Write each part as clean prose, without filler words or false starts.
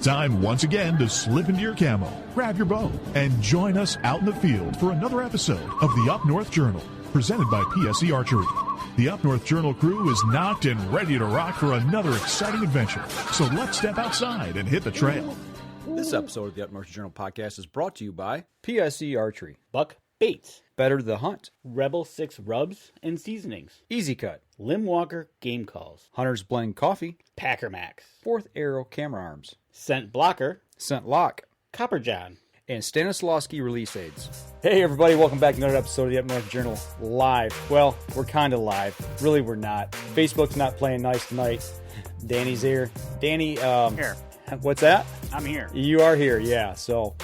time once again to slip into your camo, grab your bow, and join us out in the field for another episode of the Up North Journal, presented by PSE Archery. The Up North Journal crew is knocked and ready to rock for another exciting adventure. So let's step outside and hit the trail. This episode of the Up North Journal podcast is brought to you by PSE Archery, Buck Baits, Better the Hunt, Rebel 6 Rubs and Seasonings, Easy Cut, Limb Walker Game Calls, Hunter's Blend Coffee, Packer Maxx, Fourth Arrow Camera Arms, Scent Blocker, Scent Lock, Copper John, and Stanislawski Release Aids. Hey everybody, welcome back to another episode of the Up North Journal live. Well, we're kind of live. Really, we're not. Facebook's not playing nice tonight. Danny's here. Danny, here. What's that? I'm here. You are here, yeah. So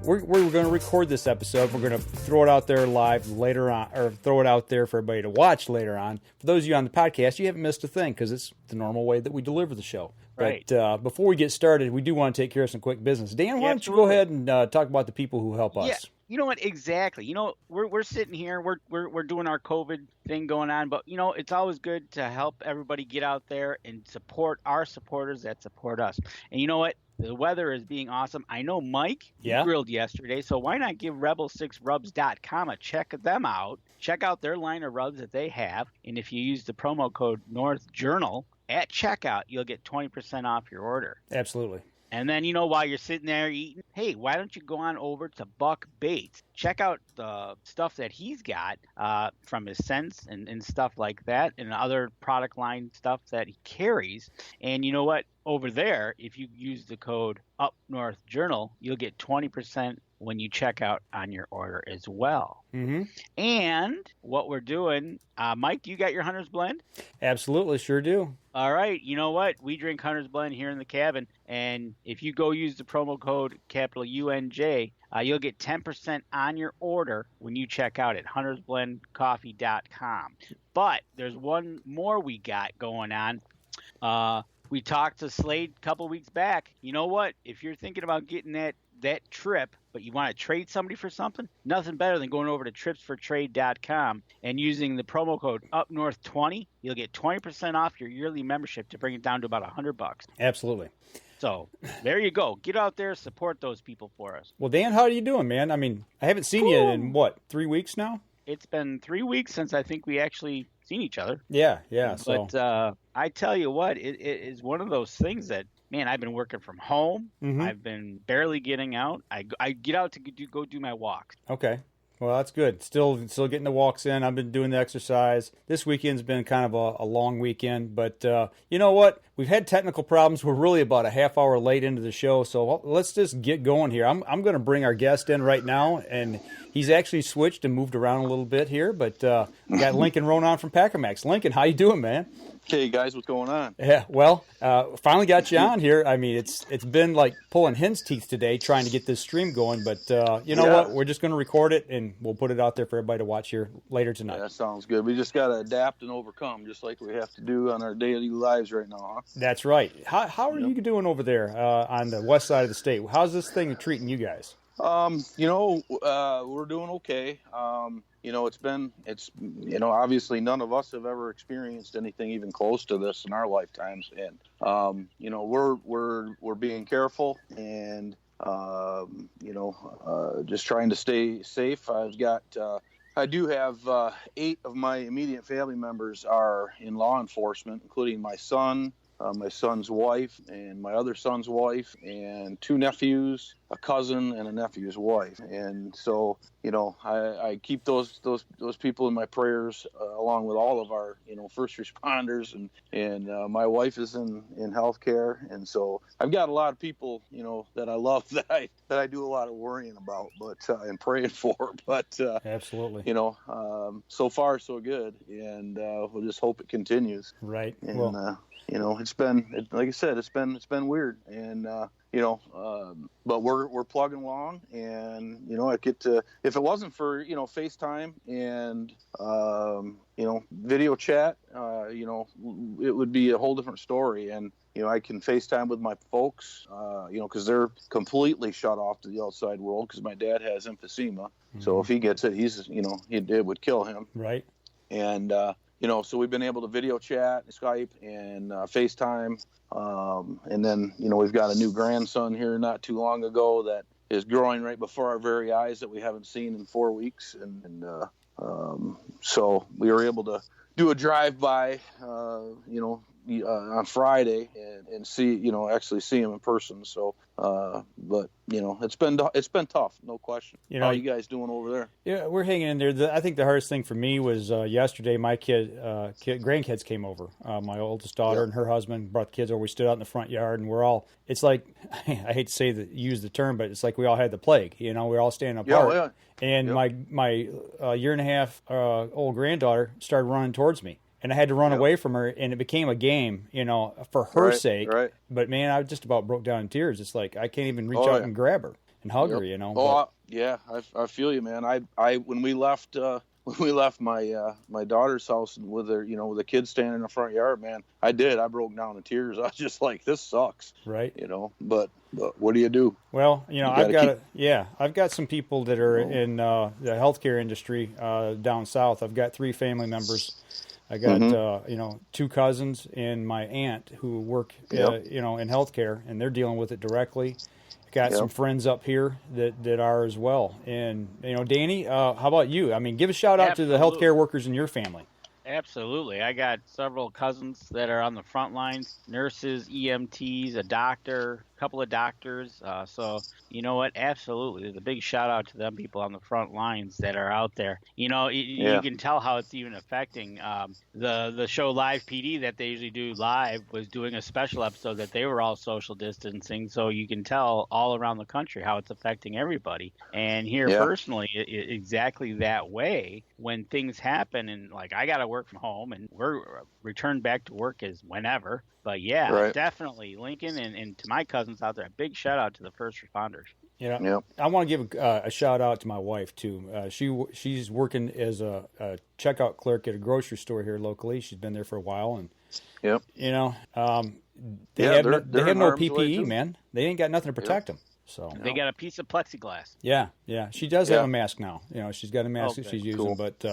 we're going to record this episode. We're going to throw it out there live later on, or throw it out there for everybody to watch later on. For those of you on the podcast, you haven't missed a thing because it's the normal way that we deliver the show. Right. But before we get started, we do want to take care of some quick business. Dan, why don't you go ahead and talk about the people who help us? Yeah. You know what? Exactly. You know, we're sitting here, we're doing our COVID thing going on, but you know, it's always good to help everybody get out there and support our supporters that support us. And you know what? The weather is being awesome. I know Mike grilled yesterday, so why not give rebel6rubs.com a check them out? Check out their line of rubs that they have, and if you use the promo code NorthJournal at checkout, you'll get 20% off your order. Absolutely. And then, you know, while you're sitting there eating, hey, why don't you go on over to Buck Baits? Check out the stuff that he's got from his scents and stuff like that, and other product line stuff that he carries. And you know what? Over there, if you use the code UpNorthJournal, you'll get 20% when you check out on your order as well. Mm-hmm. And what we're doing, Mike, you got your Hunter's Blend? Absolutely, sure do. All right. You know what? We drink Hunter's Blend here in the cabin. And if you go use the promo code capital UNJ, you'll get 10% on your order when you check out at huntersblendcoffee.com. But there's one more we got going on. We talked to Slade a couple weeks back. You know what? If you're thinking about getting that trip, but you want to trade somebody for something, nothing better than going over to tripsfortrade.com and using the promo code UpNorth20. You'll get 20% off your yearly membership to bring it down to about $100. Absolutely. So there you go. Get out there, support those people for us. Well, Dan, how are you doing, man? I mean, I haven't seen you in, 3 weeks now? It's been 3 weeks since I think we actually seen each other. Yeah. But I tell you what, it is one of those things that, man, I've been working from home. Mm-hmm. I've been barely getting out. I get out to go do my walks. Okay. Well, that's good. Still getting the walks in. I've been doing the exercise. This weekend's been kind of a long weekend, but you know what? We've had technical problems. We're really about a half hour late into the show, so let's just get going here. I'm going to bring our guest in right now, and he's actually switched and moved around a little bit here, but we got Lincoln Rohn from Packer Maxx. Lincoln, how you doing, man? Hey guys, what's going on? Yeah, well, finally got you on here. I mean, it's been like pulling hen's teeth today trying to get this stream going, but you know what? We're just going to record it and we'll put it out there for everybody to watch here later tonight. Yeah, that sounds good. We just got to adapt and overcome, just like we have to do on our daily lives right now, huh? That's right. How are you doing over there on the west side of the state? How's this thing treating you guys? We're doing okay. Obviously none of us have ever experienced anything even close to this in our lifetimes. And, we're being careful and, just trying to stay safe. I do have 8 of my immediate family members are in law enforcement, including my son, my son's wife, and my other son's wife, and 2 nephews, a cousin, and a nephew's wife. And so, I keep those people in my prayers, along with all of our, first responders, and my wife is in healthcare, and so I've got a lot of people, that I love that I do a lot of worrying about, and praying for, but absolutely, so far so good, and we'll just hope it continues. Right. And it's been, like I said, it's been weird, and but we're plugging along, and I get to, if it wasn't for FaceTime and video chat, it would be a whole different story. And I can FaceTime with my folks, because they're completely shut off to the outside world, because my dad has emphysema. Mm-hmm. So if he gets it, it would kill him. Right. And so we've been able to video chat, Skype, and FaceTime. And then, we've got a new grandson here not too long ago that is growing right before our very eyes that we haven't seen in 4 weeks. And so we were able to do a drive-by, on Friday and see, actually see him in person. So, but it's been tough, no question. How are you guys doing over there? Yeah, we're hanging in there. I think the hardest thing for me was yesterday. My grandkids came over. My oldest daughter and her husband brought the kids over. We stood out in the front yard, and we're all. It's like I hate to use the term, but it's like we all had the plague. We're all standing apart. Yeah. And my year and a half old granddaughter started running towards me. And I had to run away from her, and it became a game, for her sake. Right. But, man, I just about broke down in tears. It's like I can't even reach out and grab her and hug her, I feel you, man. I when we left my daughter's house with her, with the kids standing in the front yard, man, I broke down in tears. I was just like, this sucks. Right. But what do you do? Well, I've got some people that are in the healthcare industry down south. I've got 3 family members. I got, 2 cousins and my aunt who work, in healthcare, and they're dealing with it directly. Got some friends up here that are as well. And, Danny, how about you? I mean, give a shout out to the healthcare workers in your family. Absolutely. I got several cousins that are on the front lines, nurses, EMTs, a doctor, a couple of doctors. So, you know what? Absolutely. There's a big shout out to them people on the front lines that are out there. You can tell how it's even affecting the show Live PD that they usually do live was doing a special episode that they were all social distancing. So you can tell all around the country how it's affecting everybody. And here personally, exactly that way when things happen and like I got to work from home and we're returned back to work as whenever. But definitely Lincoln and to my cousins out there, a big shout out to the first responders. I want to give a shout out to my wife too. She's working as a checkout clerk at a grocery store here locally. She's been there for a while, and they have no PPE, man. They ain't got nothing to protect them. So they got a piece of plexiglass. Yeah. She does have a mask now. She's got a mask that she's using, but.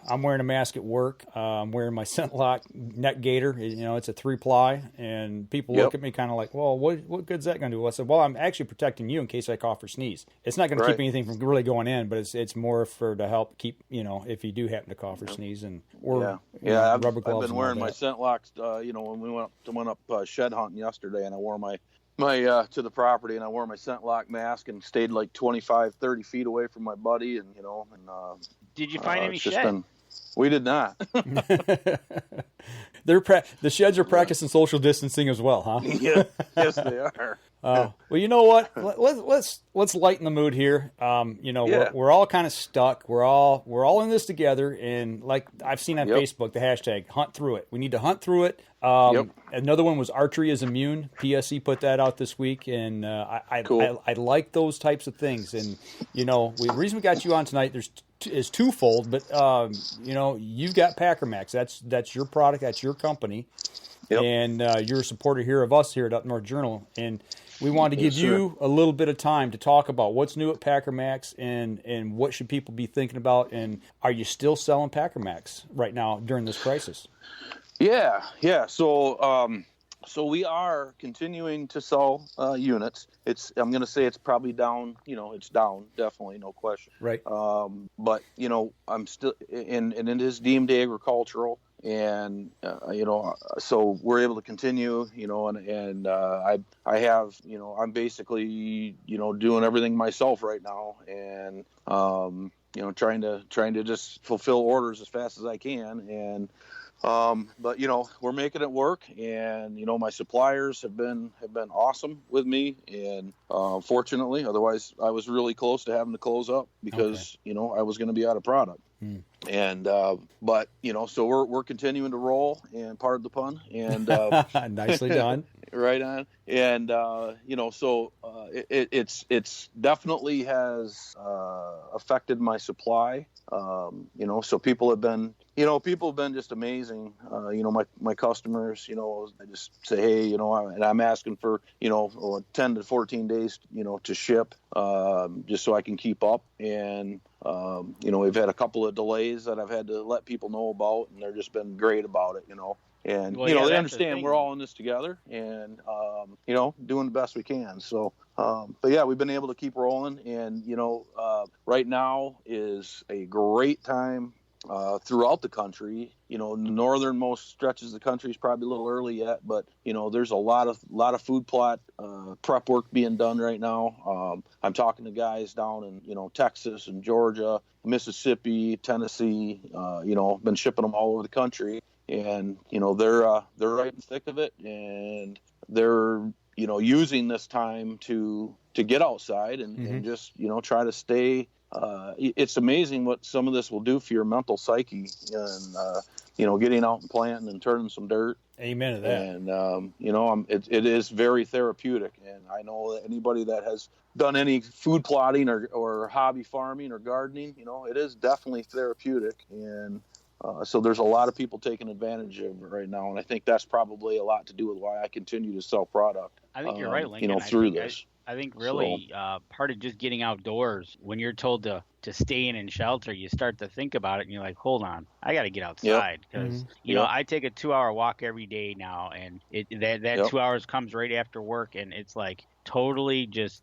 I'm wearing a mask at work. I'm wearing my ScentLock neck gaiter. It's a 3-ply, and people look at me kind of like, well, what good's that going to do? I said, well, I'm actually protecting you in case I cough or sneeze. It's not going to keep anything from really going in, but it's more to help keep, if you do happen to cough or sneeze. And I've rubber gloves. I've been wearing my ScentLocks, when we went up shed hunting yesterday, and I wore my to the property, and I wore my ScentLock mask and stayed like 25, 30 feet away from my buddy, and did you find any shed? We did not. The sheds are practicing social distancing as well, huh? Yes, they are. Well, you know what? Let's lighten the mood here. We're all kind of stuck. We're all in this together, and like I've seen on Facebook, the hashtag "Hunt Through It." We need to hunt through it. Another one was Archery is Immune. PSE put that out this week, and I like those types of things. And the reason we got you on tonight is twofold. But you've got Packer Maxx. That's your product. That's your company. And you're a supporter here of us here at Up North Journal, and we wanted to give you a little bit of time to talk about what's new at Packer Maxx and what should people be thinking about, and are you still selling Packer Maxx right now during this crisis? Yeah. So we are continuing to sell units. I'm going to say it's probably down. It's down, definitely, no question. Right. But I'm still, and it is deemed agricultural. And, so we're able to continue, and I have, I'm basically, doing everything myself right now, and, trying to just fulfill orders as fast as I can. And, but we're making it work, and my suppliers have been awesome with me, and fortunately, otherwise I was really close to having to close up because I was going to be out of product. And but so we're continuing to roll, and pardon the pun, and nicely done. Right on. And so it's definitely has affected my supply. So people have been just amazing. My customers, I just say, hey, and I'm asking for 10 to 14 days, to ship, just so I can keep up. And We've had a couple of delays that I've had to let people know about, and they've just been great about it, And, they understand we're all in this together and, doing the best we can. So, but yeah, we've been able to keep rolling. And, right now is a great time throughout the country. The northernmost stretches of the country is probably a little early yet, but, there's a lot of food plot prep work being done right now. I'm talking to guys down in, Texas and Georgia, Mississippi, Tennessee, been shipping them all over the country. And, they're right in the thick of it, and they're, using this time to get outside and just, try to stay. It's amazing what some of this will do for your mental psyche and, getting out and planting and turning some dirt. Amen to that. And, it is very therapeutic. And I know that anybody that has done any food plotting or hobby farming or gardening, it is definitely therapeutic. And, so there's a lot of people taking advantage of it right now, and I think that's probably a lot to do with why I continue to sell product. I think you're right, Lincoln. Through this. I think really part of just getting outdoors, when you're told to stay in and shelter, you start to think about it, and you're like, hold on, I got to get outside because I take a 2-hour walk every day now, and that 2 hours comes right after work, and it's like totally just,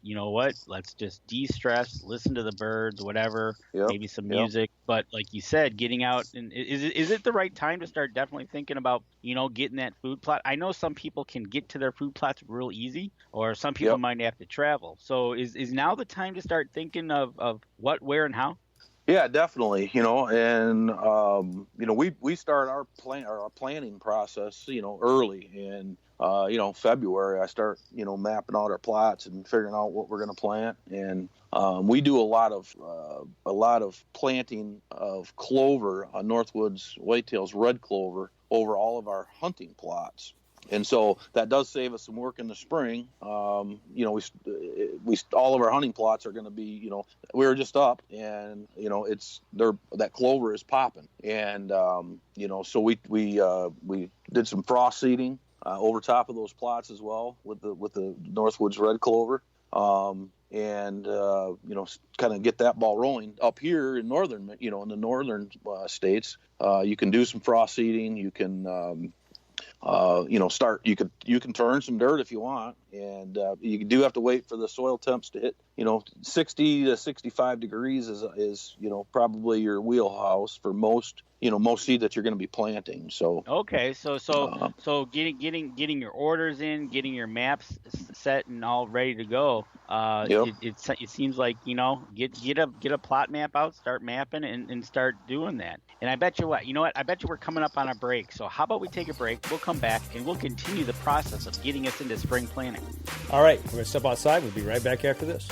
let's just de-stress, listen to the birds, whatever, maybe some music. But like you said, getting out, and is it the right time to start definitely thinking about, getting that food plot? I know some people can get to their food plots real easy, or some people might have to travel. So is now the time to start thinking of what, where, and how? Yeah, definitely. And we start our planning process, early, and February I start, mapping out our plots and figuring out what we're going to plant. And we do a lot of planting of clover, Northwoods Whitetails red clover, over all of our hunting plots. And so that does save us some work in the spring. We all of our hunting plots are going to be, we're just up, and that clover is popping, and so we did some frost seeding over top of those plots as well with the Northwoods red clover, and kind of get that ball rolling up here in northern, in the northern states. You can do some frost seeding. You can you can turn some dirt if you want, and you do have to wait for the soil temps to hit, 60 to 65 degrees is probably your wheelhouse for most seed that you're going to be planting. So okay, so getting your orders in, getting your maps set and all ready to go. It seems like get a plot map out, start mapping, and start doing that. And I bet you what, I bet you we're coming up on a break. So how about we take a break? We'll come back and we'll continue the process of getting us into spring planning. All right, we're going to step outside. We'll be right back after this.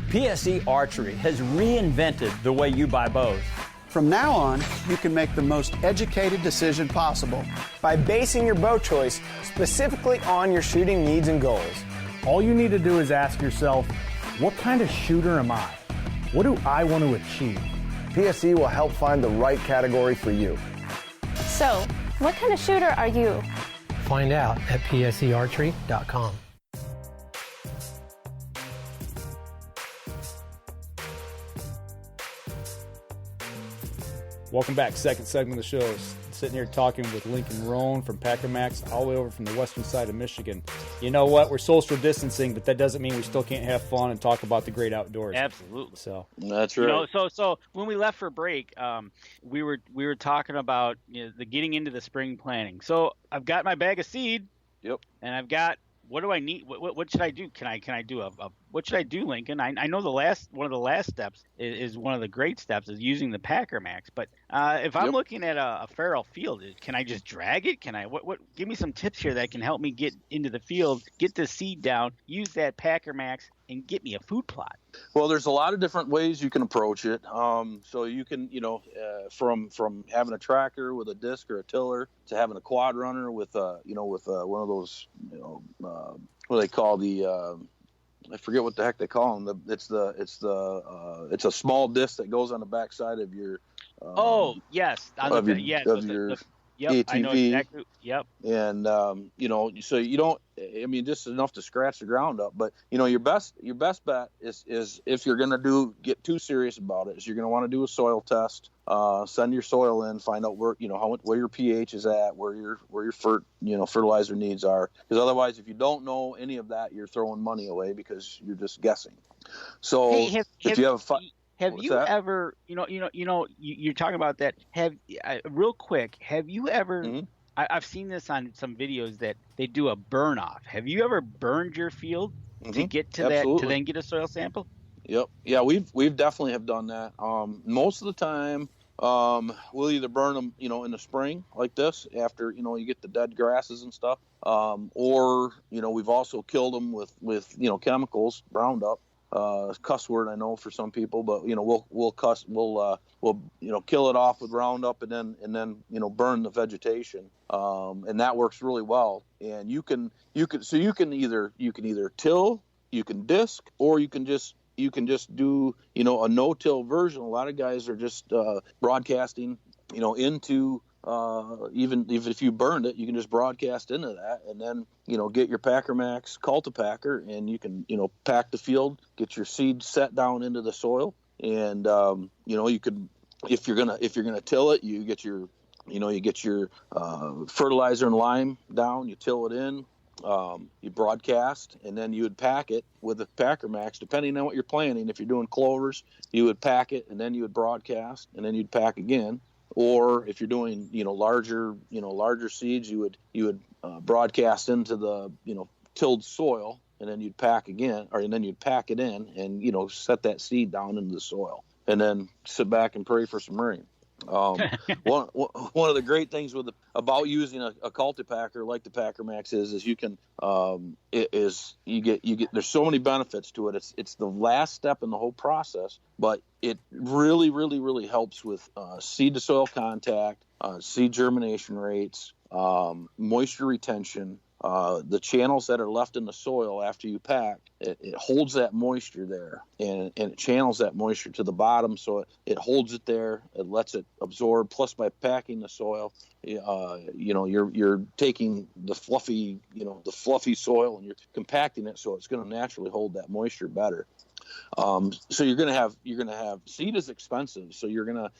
PSE Archery has reinvented the way you buy bows. From now on, you can make the most educated decision possible by basing your bow choice specifically on your shooting needs and goals. All you need to do is ask yourself, what kind of shooter am I? What do I want to achieve? PSE will help find the right category for you. So, what kind of shooter are you? Find out at psearchery.com. Welcome back. Second segment of the show. Sitting here talking with Lincoln Rohn from Packer Maxx, all the way over from the western side of Michigan. You know what? We're social distancing, but that doesn't mean we still can't have fun and talk about the great outdoors. Absolutely. So that's right. So when we left for break, we were talking about the getting into the spring planning. So I've got my bag of seed. Yep. And I've got, what do I need? What should I do? Can I do what should I do, Lincoln? I know one of the last steps is one of the great steps is using the Packer Maxx. But if I'm looking at a feral field, can I just drag it? Can I what? Give me some tips here that can help me get into the field, get the seed down, use that Packer Maxx, and get me a food plot. Well, there's a lot of different ways you can approach it. So you can, from having a tracker with a disc or a tiller to having a quad runner with one of those, what do they call the, I forget what the heck they call them. It's a small disc that goes on the backside of your. Yes. Yep, ATV. I know exactly. Yep. And so you don't. I mean, just enough to scratch the ground up. But your best bet is if you're going to get too serious about it, is you're going to want to do a soil test. Send your soil in, find out where where your pH is at, where your fertilizer needs are. Because otherwise, if you don't know any of that, you're throwing money away because you're just guessing. So if you have a have you ever, you're talking about that. Real quick, have you ever? Mm-hmm. I've seen this on some videos that they do a burn off. Have you ever burned your field to get to that to then get a soil sample? Yep. Yeah, we've definitely have done that. Most of the time, we'll either burn them, in the spring like this after you get the dead grasses and stuff, or we've also killed them with chemicals, Roundup. Cuss word, I know for some people, but we'll kill it off with Roundup and then burn the vegetation, and that works really well. And you can either till, you can disc, or you can just do a no-till version. A lot of guys are just broadcasting into even if you burned it, you can just broadcast into that, and then get your Packer Maxx Cultipacker, and you can pack the field, get your seed set down into the soil, and you could, if you're gonna till it, you get your fertilizer and lime down, you till it in, you broadcast, and then you would pack it with the Packer Maxx, depending on what you're planting. If you're doing clovers, you would pack it, and then you would broadcast, and then you'd pack again. Or if you're doing, larger seeds, you would broadcast into the, tilled soil, and then you'd pack again, and then you'd pack it in, and set that seed down into the soil, and then sit back and pray for some rain. One of the great things about using a cultipacker like the Packer Maxx is you can you get there's so many benefits to it. It's the last step in the whole process, but it really, really, really helps with seed to soil contact, seed germination rates, moisture retention. The channels that are left in the soil after you pack, it holds that moisture there, and it channels that moisture to the bottom, so it holds it there. It lets it absorb. Plus, by packing the soil, you're taking the fluffy soil and you're compacting it, so it's going to naturally hold that moisture better. So you're gonna have seed is expensive, so you're gonna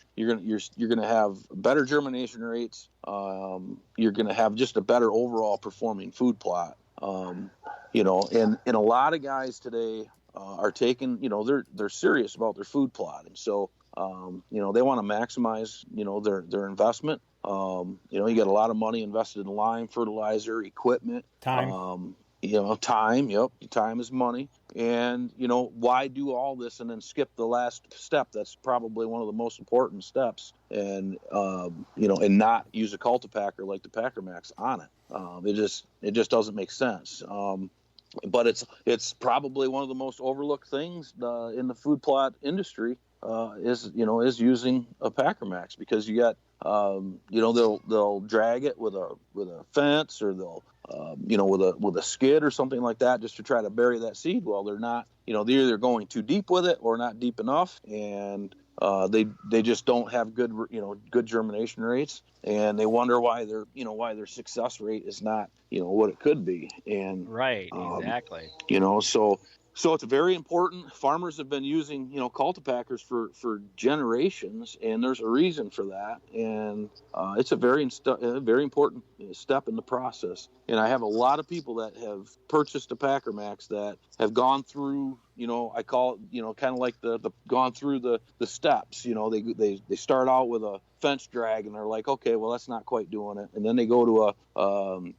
have better germination rates. You're gonna have just a better overall performing food plot. And a lot of guys today are taking, they're serious about their food plotting. So they want to maximize their investment. You got a lot of money invested in lime, fertilizer, equipment, time. Time. Yep, time is money. And why do all this and then skip the last step? That's probably one of the most important steps. And and not use a cultipacker like the Packer Maxx on it. It just doesn't make sense. But it's probably one of the most overlooked things in the food plot industry is using a Packer Maxx, because you got they'll drag it with a fence, or they'll with a skid or something like that, just to try to bury that seed. Well, they're not, they're either going too deep with it or not deep enough, and they just don't have good germination rates, and they wonder why their success rate is not what it could be. And right, exactly. So it's very important. Farmers have been using, cultipackers for generations, and there's a reason for that. And it's a very important step in the process. And I have a lot of people that have purchased a Packer Maxx that have gone through, I call it, kind of like the gone through the steps. They start out with a fence drag, and they're like, okay, well, that's not quite doing it. And then they go to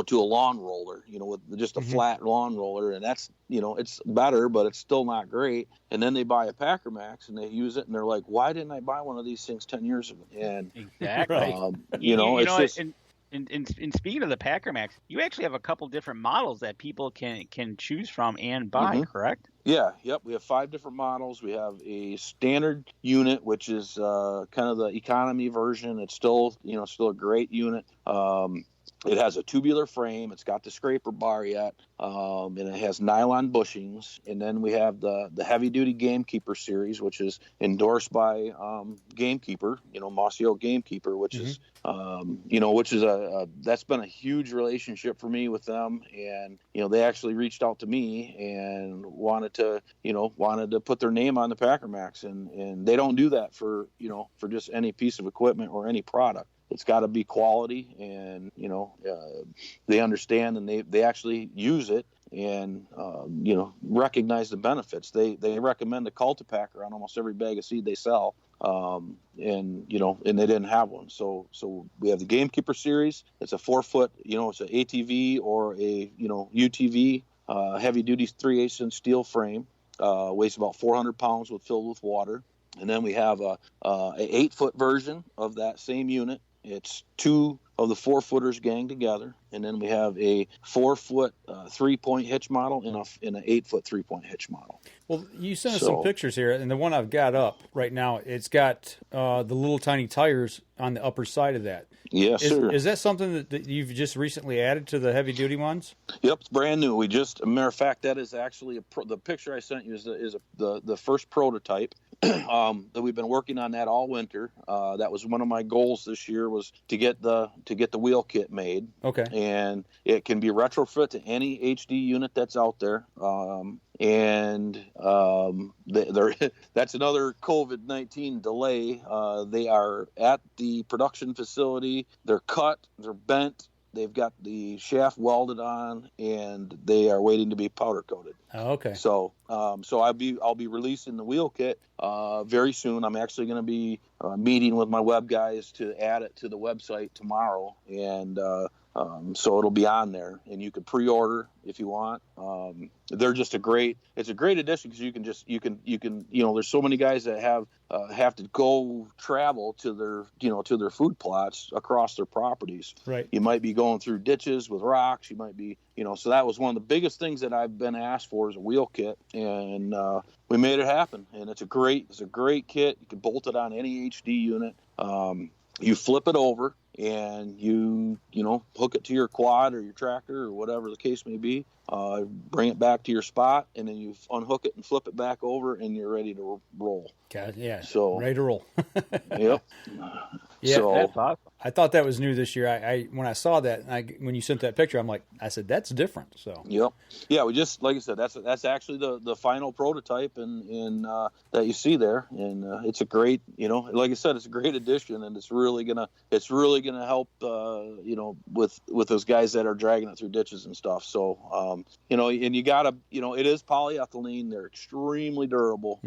to a lawn roller, with just a flat lawn roller, and that's, it's better, but it's still not great. And then they buy a Packer Maxx and they use it, and they're like, why didn't I buy one of these things 10 years ago? And exactly, it's just. And speaking of the Packer Maxx, you actually have a couple different models that people can choose from and buy, correct? Yeah, yep. We have 5 different models. We have a standard unit, which is kind of the economy version. It's still, still a great unit. It has a tubular frame. It's got the scraper bar yet, and it has nylon bushings. And then we have the heavy-duty Gamekeeper series, which is endorsed by Gamekeeper, Mossy Oak Gamekeeper, which is, which is that's been a huge relationship for me with them. And they actually reached out to me and wanted to put their name on the Packer Maxx, and they don't do that for just any piece of equipment or any product. It's got to be quality, and they understand, and they actually use it, and recognize the benefits. They recommend a Cultipacker on almost every bag of seed they sell, and they didn't have one. So we have the Gamekeeper series. It's a 4-foot, it's an ATV or a UTV, heavy duty 3/8 inch steel frame, weighs about 400 pounds filled with water. And then we have a 8-foot version of that same unit. It's 2 of the 4-footers gang together, and then we have a 4-foot 3-point hitch model and an 8-foot 3-point hitch model. Well, you sent us some pictures here, and the one I've got up right now, it's got the little tiny tires on the upper side of that. Yes, sir. Is that something that you've just recently added to the heavy duty ones? Yep, it's brand new. A matter of fact, that is actually the picture I sent you is the first prototype. That we've been working on that all winter. That was one of my goals this year, was to get the wheel kit made. Okay. And it can be retrofit to any HD unit that's out there. That's another COVID-19 delay. They are at the production facility. They're cut. They're bent. They've got the shaft welded on, and they are waiting to be powder coated. Oh, okay. So I'll be releasing the wheel kit very soon. I'm actually going to be meeting with my web guys to add it to the website tomorrow, and so it'll be on there, and you can pre-order if you want. They're just it's a great addition, because you can there's so many guys that have to go travel to their food plots across their properties. Right. You might be going through ditches with rocks. You might be, so that was one of the biggest things that I've been asked for, is a wheel kit, and we made it happen. And it's a great kit. You can bolt it on any HD unit. You flip it over, and you hook it to your quad or your tractor or whatever the case may be. Bring it back to your spot, and then you unhook it and flip it back over, and you're ready to roll. God, yeah. So ready to roll. Yep. Yeah, so, that's awesome. I thought that was new this year. I when I saw that, when you sent that picture, I said that's different. So yep, yeah. We just, like I said, that's actually the final prototype, and that you see there, and it's a great, like I said, it's a great addition, and it's really gonna help, with those guys that are dragging it through ditches and stuff. So and you gotta, it is polyethylene. They're extremely durable,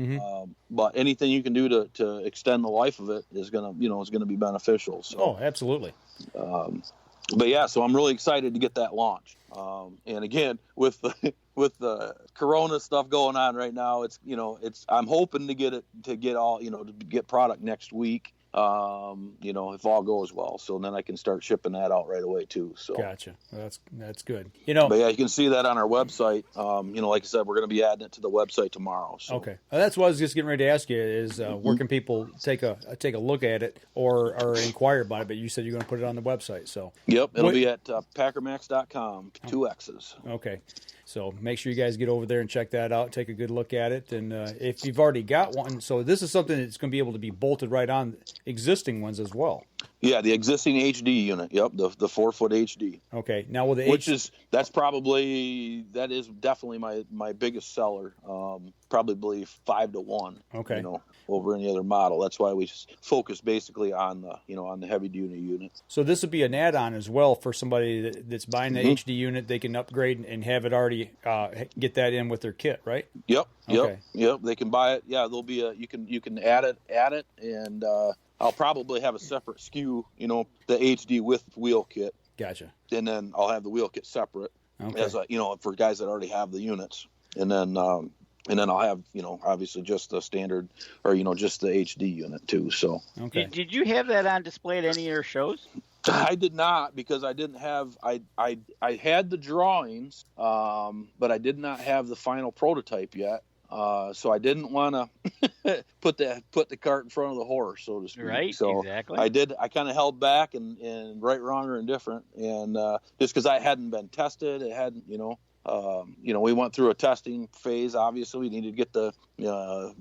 but anything you can do to extend the life of it is gonna be beneficial. So. Oh, absolutely. But yeah, so I'm really excited to get that launched. And again, with the Corona stuff going on right now, I'm hoping to get product next week. If all goes well, so then I can start shipping that out right away too. So gotcha. That's good. But yeah, you can see that on our website. Like I said, we're going to be adding it to the website tomorrow. So. Okay, that's what I was just getting ready to ask you, is where can people take a look at it or inquire about it? But you said you're going to put it on the website, so yep, it'll be at PackerMaxx.com, 2 X's. Okay. So make sure you guys get over there and check that out, take a good look at it. And if you've already got one, so this is something that's going to be able to be bolted right on existing ones as well. Yeah, the existing HD unit. Yep, the 4-foot HD. Okay, now with the that is definitely my biggest seller. Probably 5 to 1. Okay. Over any other model. That's why we focus basically on the heavy duty unit. So this would be an add-on as well for somebody that's buying the HD unit. They can upgrade and have it already get that in with their kit, right? Yep. Yep. They can buy it. Yeah, there'll be you can add it, and I'll probably have a separate SKU, the HD with wheel kit. Gotcha. And then I'll have the wheel kit separate, as for guys that already have the units, and then I'll have, obviously just the standard, or just the HD unit too. So. Okay. Did you have that on display at any of your shows? I did not, because I didn't have. I had the drawings, but I did not have the final prototype yet. So I didn't want to put the cart in front of the horse, so to speak. Right, so exactly. I kind of held back and right, wrong, or indifferent, and just because I hadn't been tested, it hadn't, we went through a testing phase. Obviously, we needed to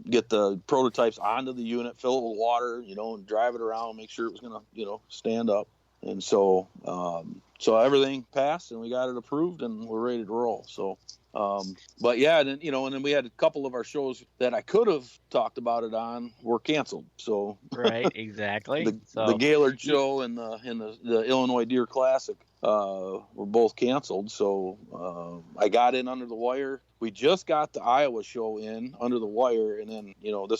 get the prototypes onto the unit, fill it with water, and drive it around, make sure it was going to, stand up. And so everything passed, and we got it approved, and we're ready to roll. So, but yeah, and then we had a couple of our shows that I could have talked about it on were canceled. So right, exactly. the Gaylord show and the Illinois Deer Classic were both canceled. So I got in under the wire. We just got the Iowa show in under the wire, and then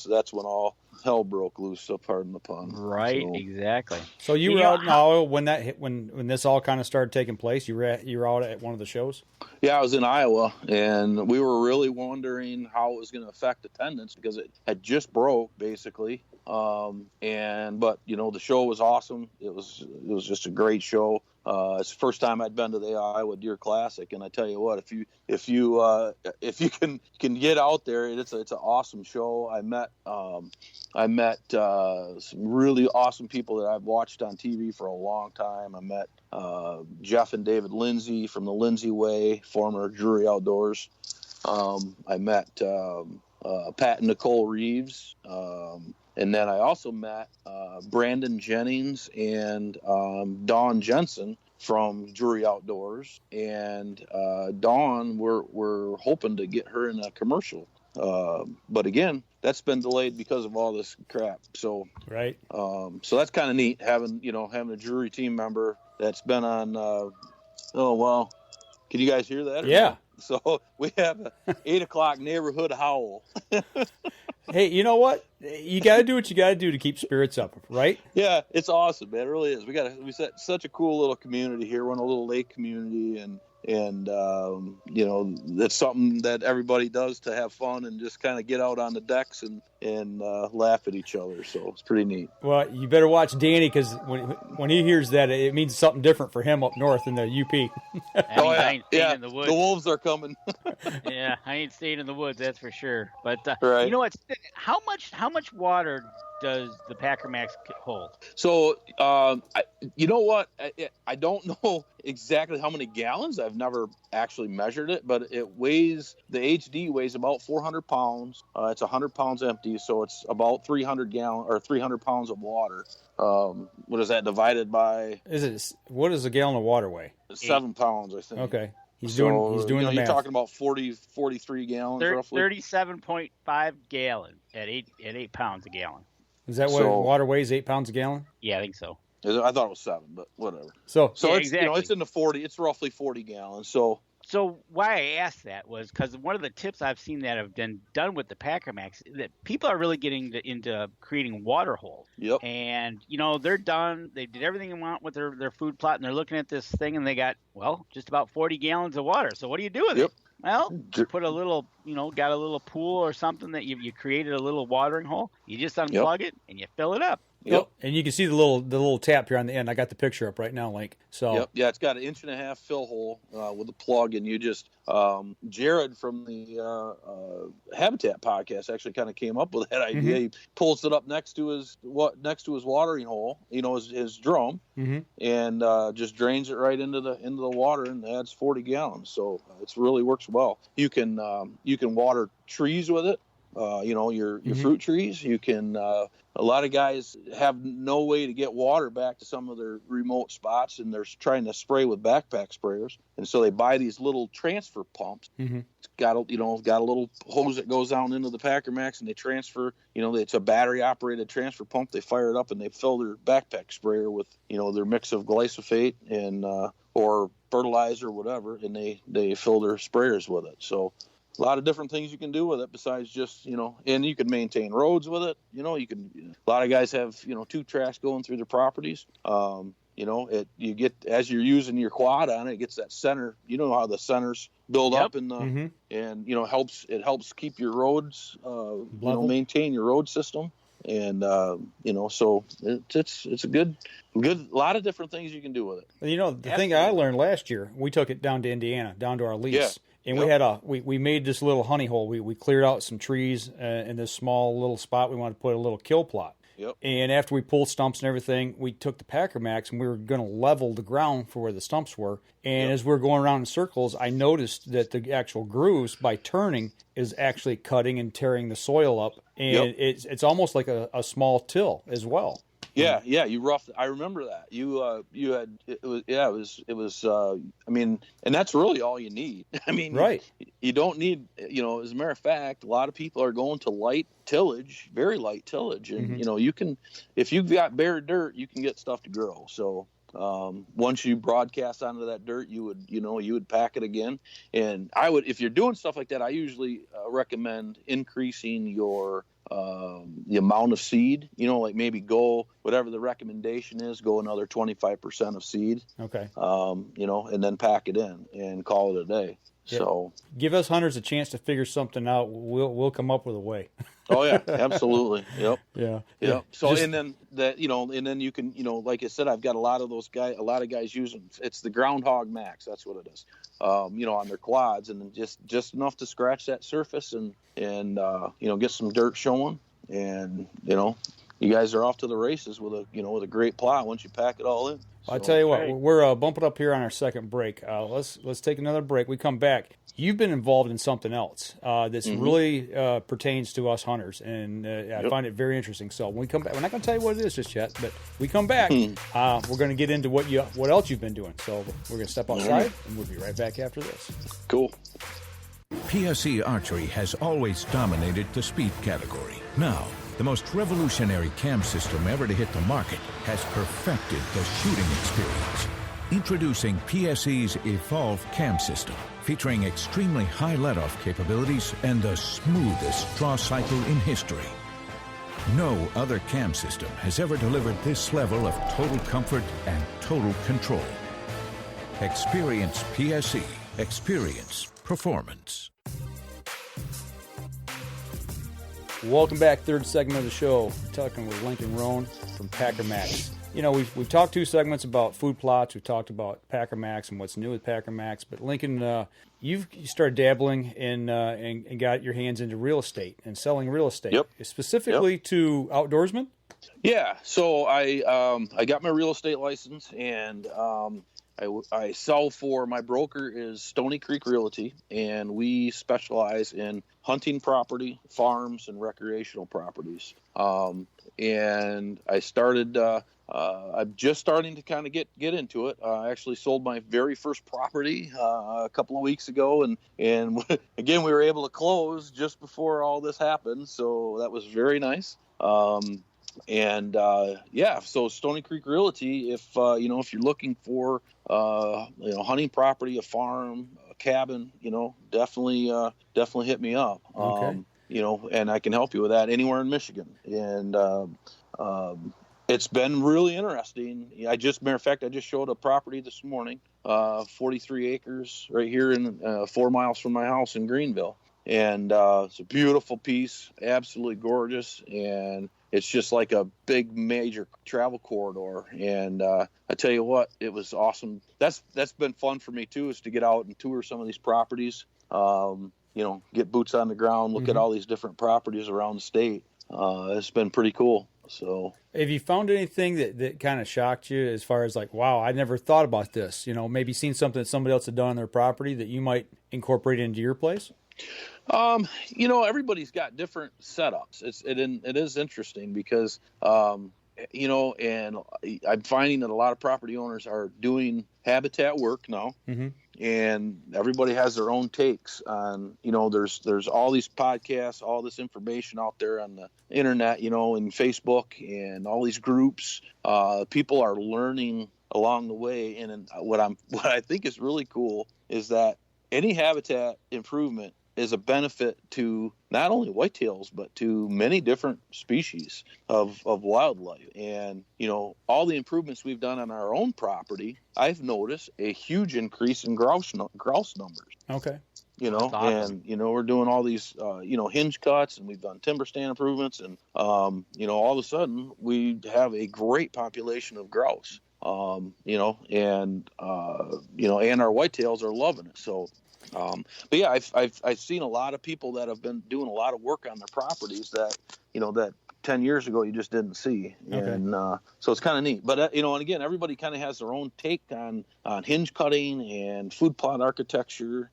that's when all hell broke loose. So pardon the pun. Right, exactly. So you were out in Iowa when this all kind of started taking place. You were out at one of the shows. Yeah, I was in Iowa, and we were really wondering how it was going to affect attendance because it had just broke basically. But the show was awesome. It was just a great show. It's the first time I'd been to the Iowa Deer Classic, and I tell you what, if you can get out there, it's an awesome show. I met some really awesome people that I've watched on TV for a long time. I met Jeff and David Lindsay from the Lindsay Way, former Drury Outdoors. I met Pat and Nicole Reeves. And then I also met Brandon Jennings and Dawn Jensen from Drury Outdoors. And Dawn, we're hoping to get her in a commercial. But again, that's been delayed because of all this crap. So right. So that's kind of neat having a Drury team member that's been on. Can you guys hear that? Yeah. So we have a 8:00 neighborhood howl. Hey, you know what? You got to do what you got to do to keep spirits up, right? Yeah, it's awesome, man. It really is. We set such a cool little community here. We're in a little lake community, and that's something that everybody does to have fun and just kind of get out on the decks and laugh at each other. So it's pretty neat. Well, you better watch Danny because when he hears that, it means something different for him up north in the UP. I ain't staying in the woods. The wolves are coming. Yeah, I ain't staying in the woods, that's for sure. But right. You know what? How much water does the Packer Maxx hold? So, you know what? I don't know exactly how many gallons. I've never actually measured it, but the HD weighs about 400 pounds. It's 100 pounds empty, so it's about 300 pounds of water. What is that divided by? What does a gallon of water weigh? 7 pounds, I think. Okay. He's doing the math. You're talking about 43 gallons roughly. 37.5 gallons at 8 pounds a gallon. Is that what water weighs, 8 pounds a gallon? Yeah, I think so. I thought it was 7, but whatever. So yeah, it's exactly. It's in the 40. It's roughly 40 gallons. So why I asked that was because one of the tips I've seen that have been done with the Packer Maxx, that people are really getting into creating water holes. Yep. And, they're done. They did everything they want with their food plot, and they're looking at this thing, and they got, just about 40 gallons of water. So what do you do with it? Well, you put a little, got a little pool or something that you created a little watering hole. You just unplug it, and you fill it up. Yep. And you can see the little tap here on the end. I got the picture up right now, Link. So yep. Yeah, it's got an 1.5 inch fill hole with a plug, and you just Jared from the Habitat podcast actually kind of came up with that idea. Mm-hmm. He pulls it up next to his watering hole, his drum, mm-hmm. and just drains it right into the water and adds 40 gallons. So it really works well. You can water trees with it. Your mm-hmm. fruit trees. You can. A lot of guys have no way to get water back to some of their remote spots, and they're trying to spray with backpack sprayers, and so they buy these little transfer pumps. Mm-hmm. It's got a little hose that goes down into the Packer Maxx, and they transfer. It's a battery operated transfer pump. They fire it up and they fill their backpack sprayer with their mix of glyphosate and or fertilizer or whatever, and they fill their sprayers with it. So. A lot of different things you can do with it besides just, and you can maintain roads with it. A lot of guys have, 2 tracks going through their properties. You get, as you're using your quad on it, it gets that center, how the centers build up in the, mm-hmm. and, it helps keep your roads, maintain your road system. And, so it's a good, lot of different things you can do with it. The thing I learned last year, we took it down to Indiana, down to our lease. Yeah. And we made this little honey hole. We cleared out some trees in this small little spot. We wanted to put a little kill plot. Yep. And after we pulled stumps and everything, we took the Packer Maxx and we were going to level the ground for where the stumps were. And as we were going around in circles, I noticed that the actual grooves, by turning, is actually cutting and tearing the soil up. And it's almost like a small till as well. Yeah, you roughed. I remember that. You had it was. I mean, and that's really all you need. I mean, right. You don't need. As a matter of fact, a lot of people are going to light tillage, very light tillage, and you can, if you've got bare dirt, you can get stuff to grow. So once you broadcast onto that dirt, you would pack it again. And I would, if you're doing stuff like that, I usually recommend increasing your the amount of seed, like maybe go whatever the recommendation is, go another 25% of seed. Okay. And then pack it in and call it a day. Yeah. So give us hunters a chance to figure something out. We'll come up with a way. Oh yeah, absolutely. Yep. Yeah. So and then and then you can, like I said, I've got a lot of guys using, it's the Groundhog Max. That's what it is. On their quads, and then just enough to scratch that surface and get some dirt showing, and you guys are off to the races with a great plot once you pack it all in. So, I tell you what, we're bumping up here on our second break. Let's take another break. We come back. You've been involved in something else that's really pertains to us hunters, and I find it very interesting. So when we come back, we're not going to tell you what it is just yet, but we come back, we're going to get into what else you've been doing. So we're going to step outside, and we'll be right back after this. Cool. PSE Archery has always dominated the speed category. Now, the most revolutionary cam system ever to hit the market has perfected the shooting experience. Introducing PSE's Evolve Cam System, featuring extremely high let-off capabilities and the smoothest draw cycle in history. No other cam system has ever delivered this level of total comfort and total control. Experience PSE. Experience performance. Welcome back, third segment of the show. We're talking with Lincoln Rohn from Packer Maxx. We've talked 2 segments about food plots. We've talked about Packer Maxx and what's new with Packer Maxx. But Lincoln, you started dabbling in and got your hands into real estate and selling real estate, specifically to outdoorsmen. Yeah. So I got my real estate license, and I sell for, my broker is Stony Creek Realty, and we specialize in hunting property, farms, and recreational properties. And I started, I'm just starting to kind of get into it. I actually sold my very first property a couple of weeks ago, and again, we were able to close just before all this happened, so that was very nice. So Stony Creek Realty, if you're looking for hunting property, a farm, a cabin, definitely hit me up. Okay. And I can help you with that anywhere in Michigan. And it's been really interesting. I just showed a property this morning, 43 acres right here in 4 miles from my house in Greenville. And it's a beautiful piece, absolutely gorgeous, and it's just like a big major travel corridor. And I tell you what, it was awesome. That's been fun for me too, is to get out and tour some of these properties. Get boots on the ground, look at all these different properties around the state. It's been pretty cool. So, have you found anything that kind of shocked you, as far as like, wow, I never thought about this? Maybe seen something that somebody else had done on their property that you might incorporate into your place? Everybody's got different setups. It is interesting because, and I'm finding that a lot of property owners are doing habitat work now, and everybody has their own takes on, there's all these podcasts, all this information out there on the internet, and Facebook and all these groups. People are learning along the way. And what I think is really cool is that any habitat improvement is a benefit to not only whitetails, but to many different species of wildlife. And, all the improvements we've done on our own property, I've noticed a huge increase in grouse numbers. Okay. Awesome. And, we're doing all these, hinge cuts, and we've done timber stand improvements. And, all of a sudden we have a great population of grouse. you know, and you know, and our whitetails are loving it. So, but yeah, I've seen a lot of people that have been doing a lot of work on their properties that, you know, that 10 years ago you just didn't see. Okay. And so it's kind of neat. But you know, and again, everybody kind of has their own take on hinge cutting and food plot architecture.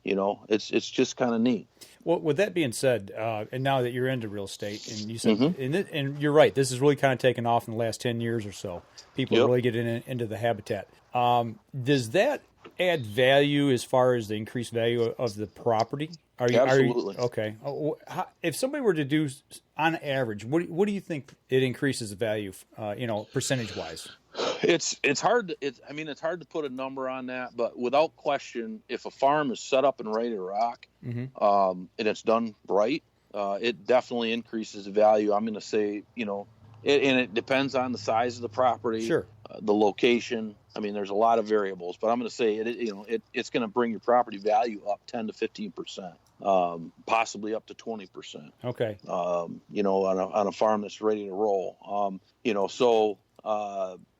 You know, it's just kind of neat. Well, with that being said, and now that you're into real estate, and you said, and you're right, this is really kind of taken off in the last 10 years or so. People are really getting into the habitat. Does that add value as far as the increased value of the property? Absolutely. Okay. If somebody were to do, on average, what do you think it increases the value, you know, percentage-wise? It's hard. It's hard to put a number on that, but without question, if a farm is set up and ready to rock, and it's done right, it definitely increases the value. I'm going to say, you know, and it depends on the size of the property, sure, the location. I mean, there's a lot of variables, but I'm going to say it's going to bring your property value up 10 to 15%, possibly up to 20%. Okay. You know, on a farm that's ready to roll. You know, so.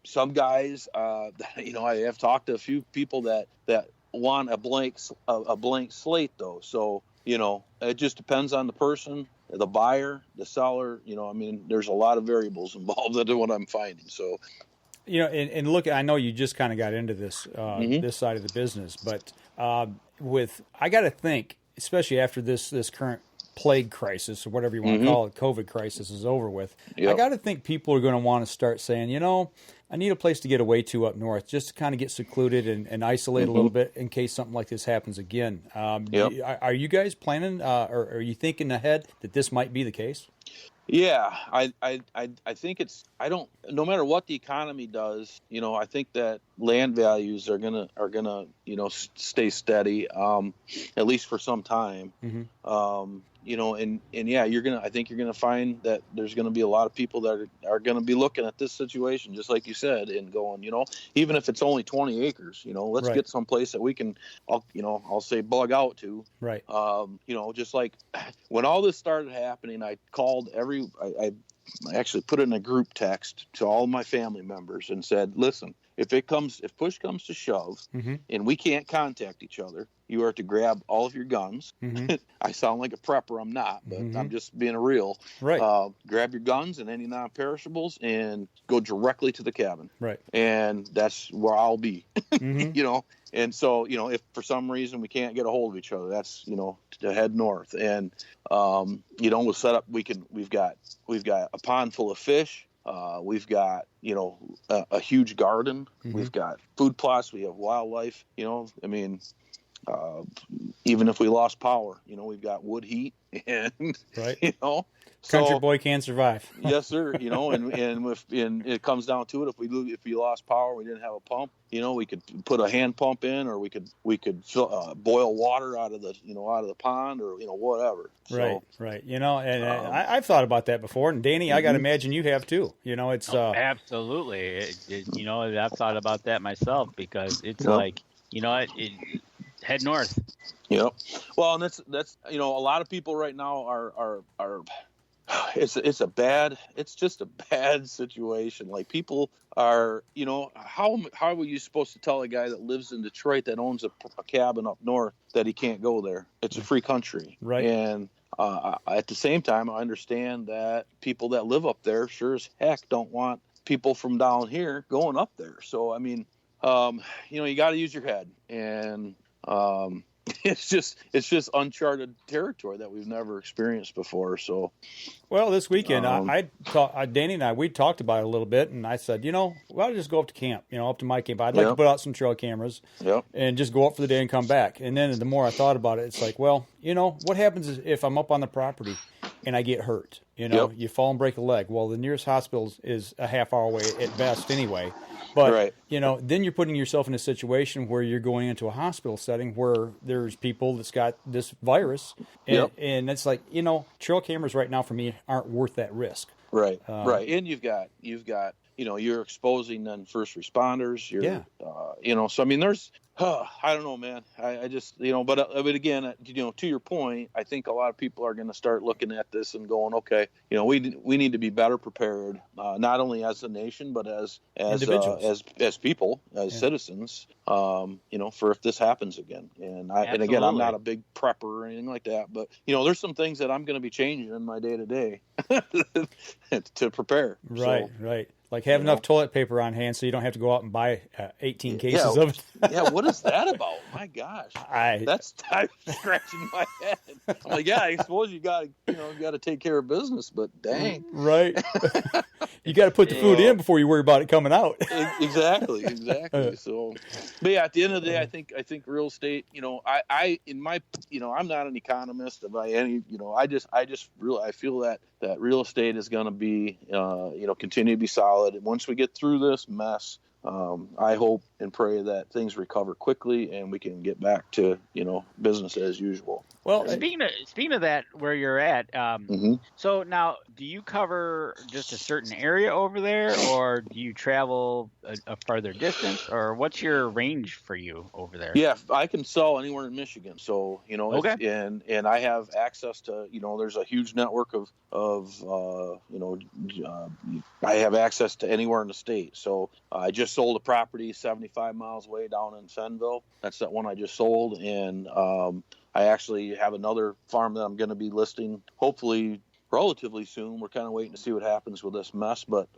Some guys, you know, I have talked to a few people that want a blank slate though. So, you know, it just depends on the person, the buyer, the seller. You know, I mean, there's a lot of variables involved in what I'm finding. So, you know, and look, I know you just kind of got into this this side of the business, but I got to think, especially after this current plague crisis or whatever you want to call it, COVID crisis is over with. I got to think people are going to want to start saying, you know, I need a place to get away to up north, just to kind of get secluded and isolate a little bit in case something like this happens again. Are you guys planning, or are you thinking ahead that this might be the case? Yeah, I think no matter what the economy does, you know, I think that land values are gonna you know, stay steady, at least for some time. You know, and yeah, I think you're gonna find that there's gonna be a lot of people that are gonna be looking at this situation, just like you said, and going, you know, even if it's only 20 acres, you know, let's get someplace that we can, I'll say bug out to. Right. You know, just like when all this started happening, I called I actually put in a group text to all my family members and said, listen, if push comes to shove and we can't contact each other, you are to grab all of your guns. I sound like a prepper. I'm not, but I'm just being real. Right. Grab your guns and any non-perishables and go directly to the cabin. Right. And that's where I'll be, you know? And so, you know, if for some reason we can't get a hold of each other, that's, you know, to head north. And, you know, we'll set up, we've got a pond full of fish. We've got, you know, a huge garden. We've got food plots. We have wildlife, you know, I mean, even if we lost power, you know, we've got wood heat and, you know, country boy can survive. Yes, sir. You know, and it comes down to it. If we lost power, we didn't have a pump, you know, we could put a hand pump in, or we could boil water out of the pond, or, you know, whatever. Right. You know, and I've thought about that before. And Danny, I got to imagine you have too. You know, it's absolutely. You know, I've thought about that myself, because it's like, you know, head north. Yep. Well, and that's you know, a lot of people right now are it's just a bad situation. Like, people are, you know, how are you supposed to tell a guy that lives in Detroit that owns a cabin up north that he can't go there? It's a free country. Right. And at the same time, I understand that people that live up there sure as heck don't want people from down here going up there. So, I mean, you know, you got to use your head, and it's just uncharted territory that we've never experienced before. So, well, this weekend, Danny and we talked about it a little bit, and I said, you know, well, I'll just go up to camp, you know, up to my camp. I'd like to put out some trail cameras and just go up for the day and come back. And then the more I thought about it, it's like, well, you know, what happens if I'm up on the property and I get hurt? You know, you fall and break a leg. Well, the nearest hospital is a half hour away at best anyway. But, you know, then you're putting yourself in a situation where you're going into a hospital setting where there's people that's got this virus. And it's like, you know, trail cameras right now for me aren't worth that risk. Right. And you've got you're exposing then first responders. So I mean, there's, I don't know, man. I just, but again, to your point, I think a lot of people are going to start looking at this and going, okay, we need to be better prepared, not only as a nation, but as people, as citizens, for if this happens again. And again, I'm not a big prepper or anything like that, but there's some things that I'm going to be changing in my day to day to prepare. Right. Like have enough toilet paper on hand so you don't have to go out and buy 18 cases of it. Yeah, what is that about? My gosh, I'm scratching my head. I'm like, I suppose you got to take care of business, but dang, right? You got to put the food in before you worry about it coming out. Exactly. So, but yeah, at the end of the day, I think real estate. I'm not an economist by any. I feel that real estate is going to be, continue to be solid. And once we get through this mess, I hope and pray that things recover quickly and we can get back to, business as usual. Well, speaking of that, where you're at, so now, do you cover just a certain area over there, or do you travel a farther distance, or what's your range for you over there? Yeah, I can sell anywhere in Michigan. So, and I have access to, there's a huge network of I have access to anywhere in the state. So I just sold a property 75 miles away down in Fenville. That's that one I just sold. And I actually have another farm that I'm going to be listing hopefully relatively soon. We're kind of waiting to see what happens with this mess, but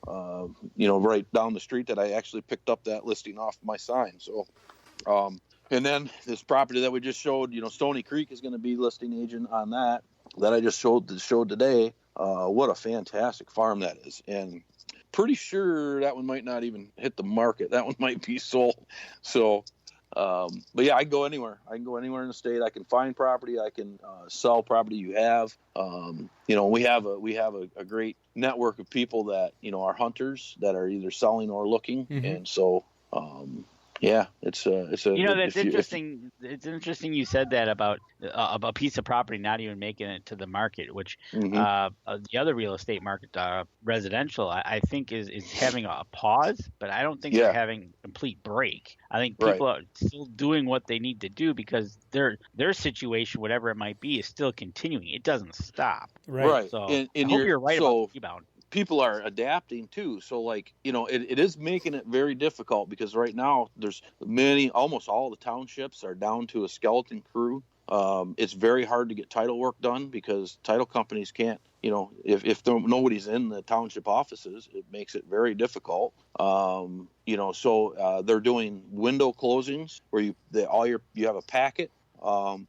right down the street that I actually picked up that listing off my sign. So and then this property that we just showed, Stony Creek is going to be listing agent on that I just showed today. What a fantastic farm that is. And pretty sure that one might not even hit the market. That one might be sold. So, but yeah, I can go anywhere. I can go anywhere in the state. I can find property. I can sell property you have. We have a great network of people that, are hunters that are either selling or looking. Mm-hmm. And so, it's interesting. It's interesting you said that about a piece of property not even making it to the market, which the other real estate market, residential, I think is having a pause, but I don't think they're having a complete break. I think people are still doing what they need to do because their situation, whatever it might be, is still continuing. It doesn't stop. Right. So I hope you're right about the rebound. People are adapting too. So it is making it very difficult because right now there's almost all the townships are down to a skeleton crew. It's very hard to get title work done because title companies can't, if nobody's in the township offices, it makes it very difficult. So they're doing window closings where you have a packet.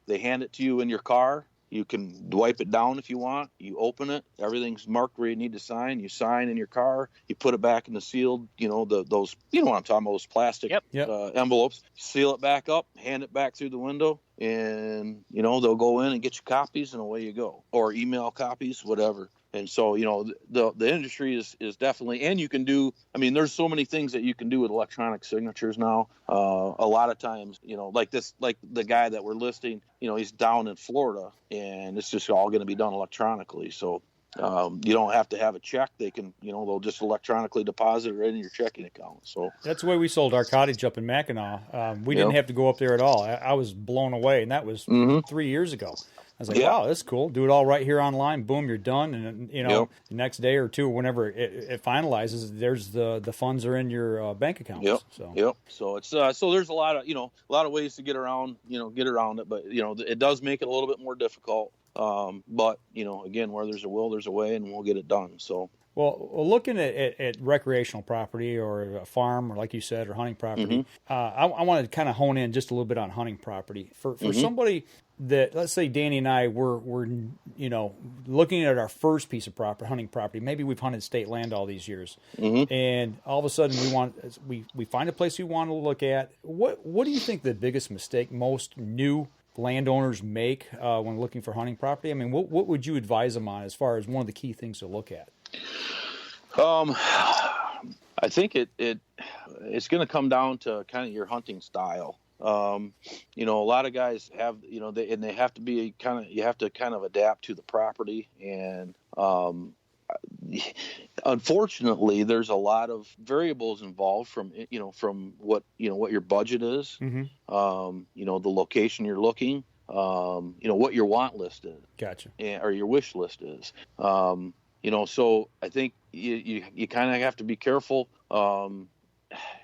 They hand it to you in your car. You can wipe it down if you want. You open it. Everything's marked where you need to sign. You sign in your car. You put it back in the sealed, those, what I'm talking about, those plastic envelopes. Seal it back up, hand it back through the window, and, they'll go in and get you copies, and away you go. Or email copies, whatever. And so, the industry is definitely, and you can do, there's so many things that you can do with electronic signatures now. A lot of times, like the guy that we're listing, he's down in Florida and it's just all going to be done electronically. So, you don't have to have a check. They can, they'll just electronically deposit it right in your checking account. So that's the way we sold our cottage up in Mackinac. We didn't have to go up there at all. I was blown away. And that was 3 years ago. I was like, wow, that's cool. Do it all right here online. Boom, you're done. And, the next day or two, whenever it finalizes, there's the funds are in your bank account. So it's so there's a lot of ways to get around it. But, it does make it a little bit more difficult. But, again, where there's a will, there's a way, and we'll get it done. So. Well, looking at recreational property or a farm, or like you said, or hunting property, I want to kind of hone in just a little bit on hunting property. For somebody that, let's say Danny and I were looking at our first piece of property, hunting property. Maybe we've hunted state land all these years, and all of a sudden we find a place we want to look at. What do you think the biggest mistake most new landowners make when looking for hunting property? What would you advise them on as far as one of the key things to look at? I think it's going to come down to kind of your hunting style. A lot of guys have, they have to be you have to kind of adapt to the property. And, unfortunately, there's a lot of variables involved from what your budget is, the location you're looking, what your want list is. Gotcha. Or your wish list is. So I think you kind of have to be careful, and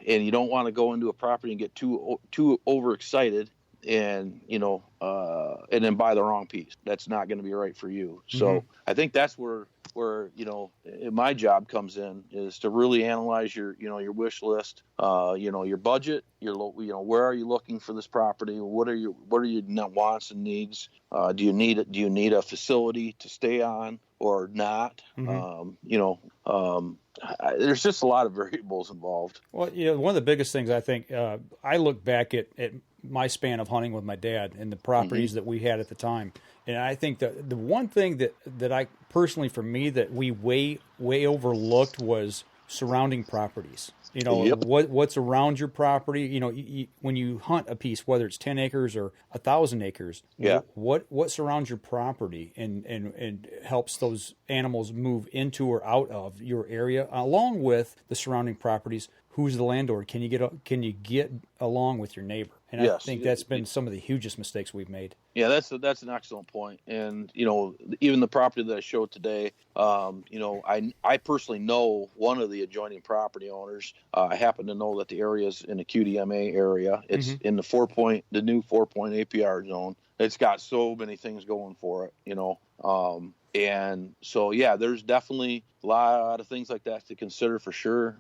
you don't want to go into a property and get too overexcited, and and then buy the wrong piece. That's not going to be right for you. So I think that's where my job comes in, is to really analyze your wish list, your budget, where are you looking for this property? What are your wants and needs? Do you need a facility to stay on or not? There's just a lot of variables involved. Well, one of the biggest things I think, I look back at my span of hunting with my dad and the properties that we had at the time. And I think that the one thing that I personally, for me, that we way overlooked was surrounding properties. What's around your property. When you hunt a piece, whether it's 10 acres or 1,000 acres, what surrounds your property and helps those animals move into or out of your area, along with the surrounding properties. Who's the landlord? Can you get along with your neighbor? And I think that's been some of the hugest mistakes we've made. Yeah, that's an excellent point. And even the property that I showed today, I personally know one of the adjoining property owners. I happen to know that the area is in the QDMA area. It's in the new 4-point APR zone. It's got so many things going for it, and so there's definitely a lot of things like that to consider for sure.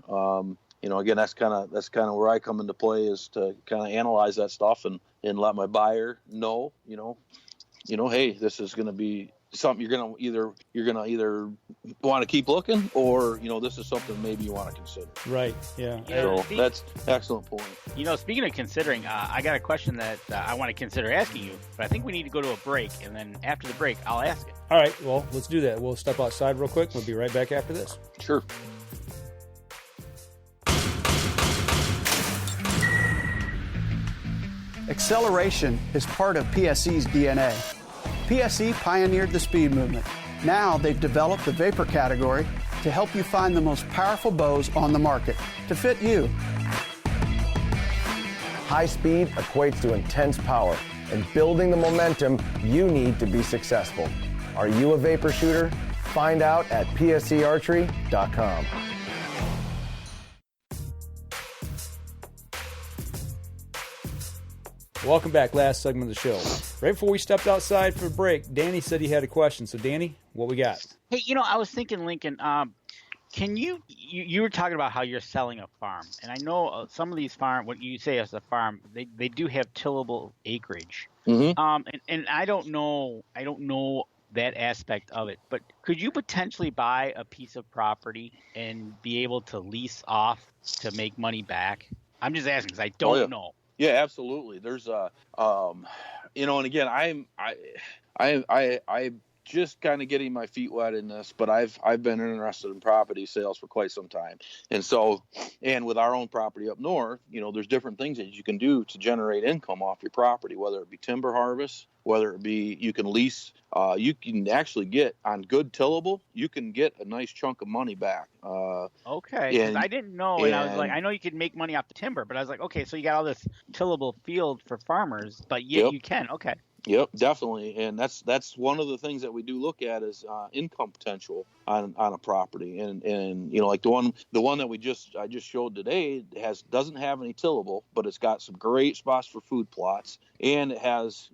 Again, that's kind of where I come into play, is to kind of analyze that stuff and let my buyer know, hey, this is going to be something you're going to either want to keep looking, or this is something maybe you want to consider. Right. Yeah. So that's excellent point. Speaking of considering, I got a question that I want to consider asking you, but I think we need to go to a break, and then after the break, I'll ask it. All right. Well, let's do that. We'll step outside real quick. We'll be right back after this. Sure. Acceleration is part of PSE's DNA. PSE pioneered the speed movement. Now they've developed the vapor category to help you find the most powerful bows on the market to fit you. High speed equates to intense power and building the momentum you need to be successful. Are you a vapor shooter? Find out at psearchery.com. Welcome back. Last segment of the show. Right before we stepped outside for a break, Danny said he had a question. So, Danny, what we got? Hey, I was thinking, Lincoln, can you were talking about how you're selling a farm, and I know some of these what you say as a farm, they do have tillable acreage. And I don't know that aspect of it, but could you potentially buy a piece of property and be able to lease off to make money back? I'm just asking because I don't know. Yeah, absolutely. There's and again, I'm just kind of getting my feet wet in this, but I've been interested in property sales for quite some time. And with our own property up north, there's different things that you can do to generate income off your property, whether it be timber harvest, whether it be you can lease, you can actually get on good tillable, you can get a nice chunk of money back. Okay, because I didn't know, and I was like, I know you could make money off the timber, but I was like, okay, so you got all this tillable field for farmers, but yet you can, okay. Yep, definitely, and that's one of the things that we do look at is income potential on a property, and like the one that I just showed today doesn't have any tillable, but it's got some great spots for food plots, and it has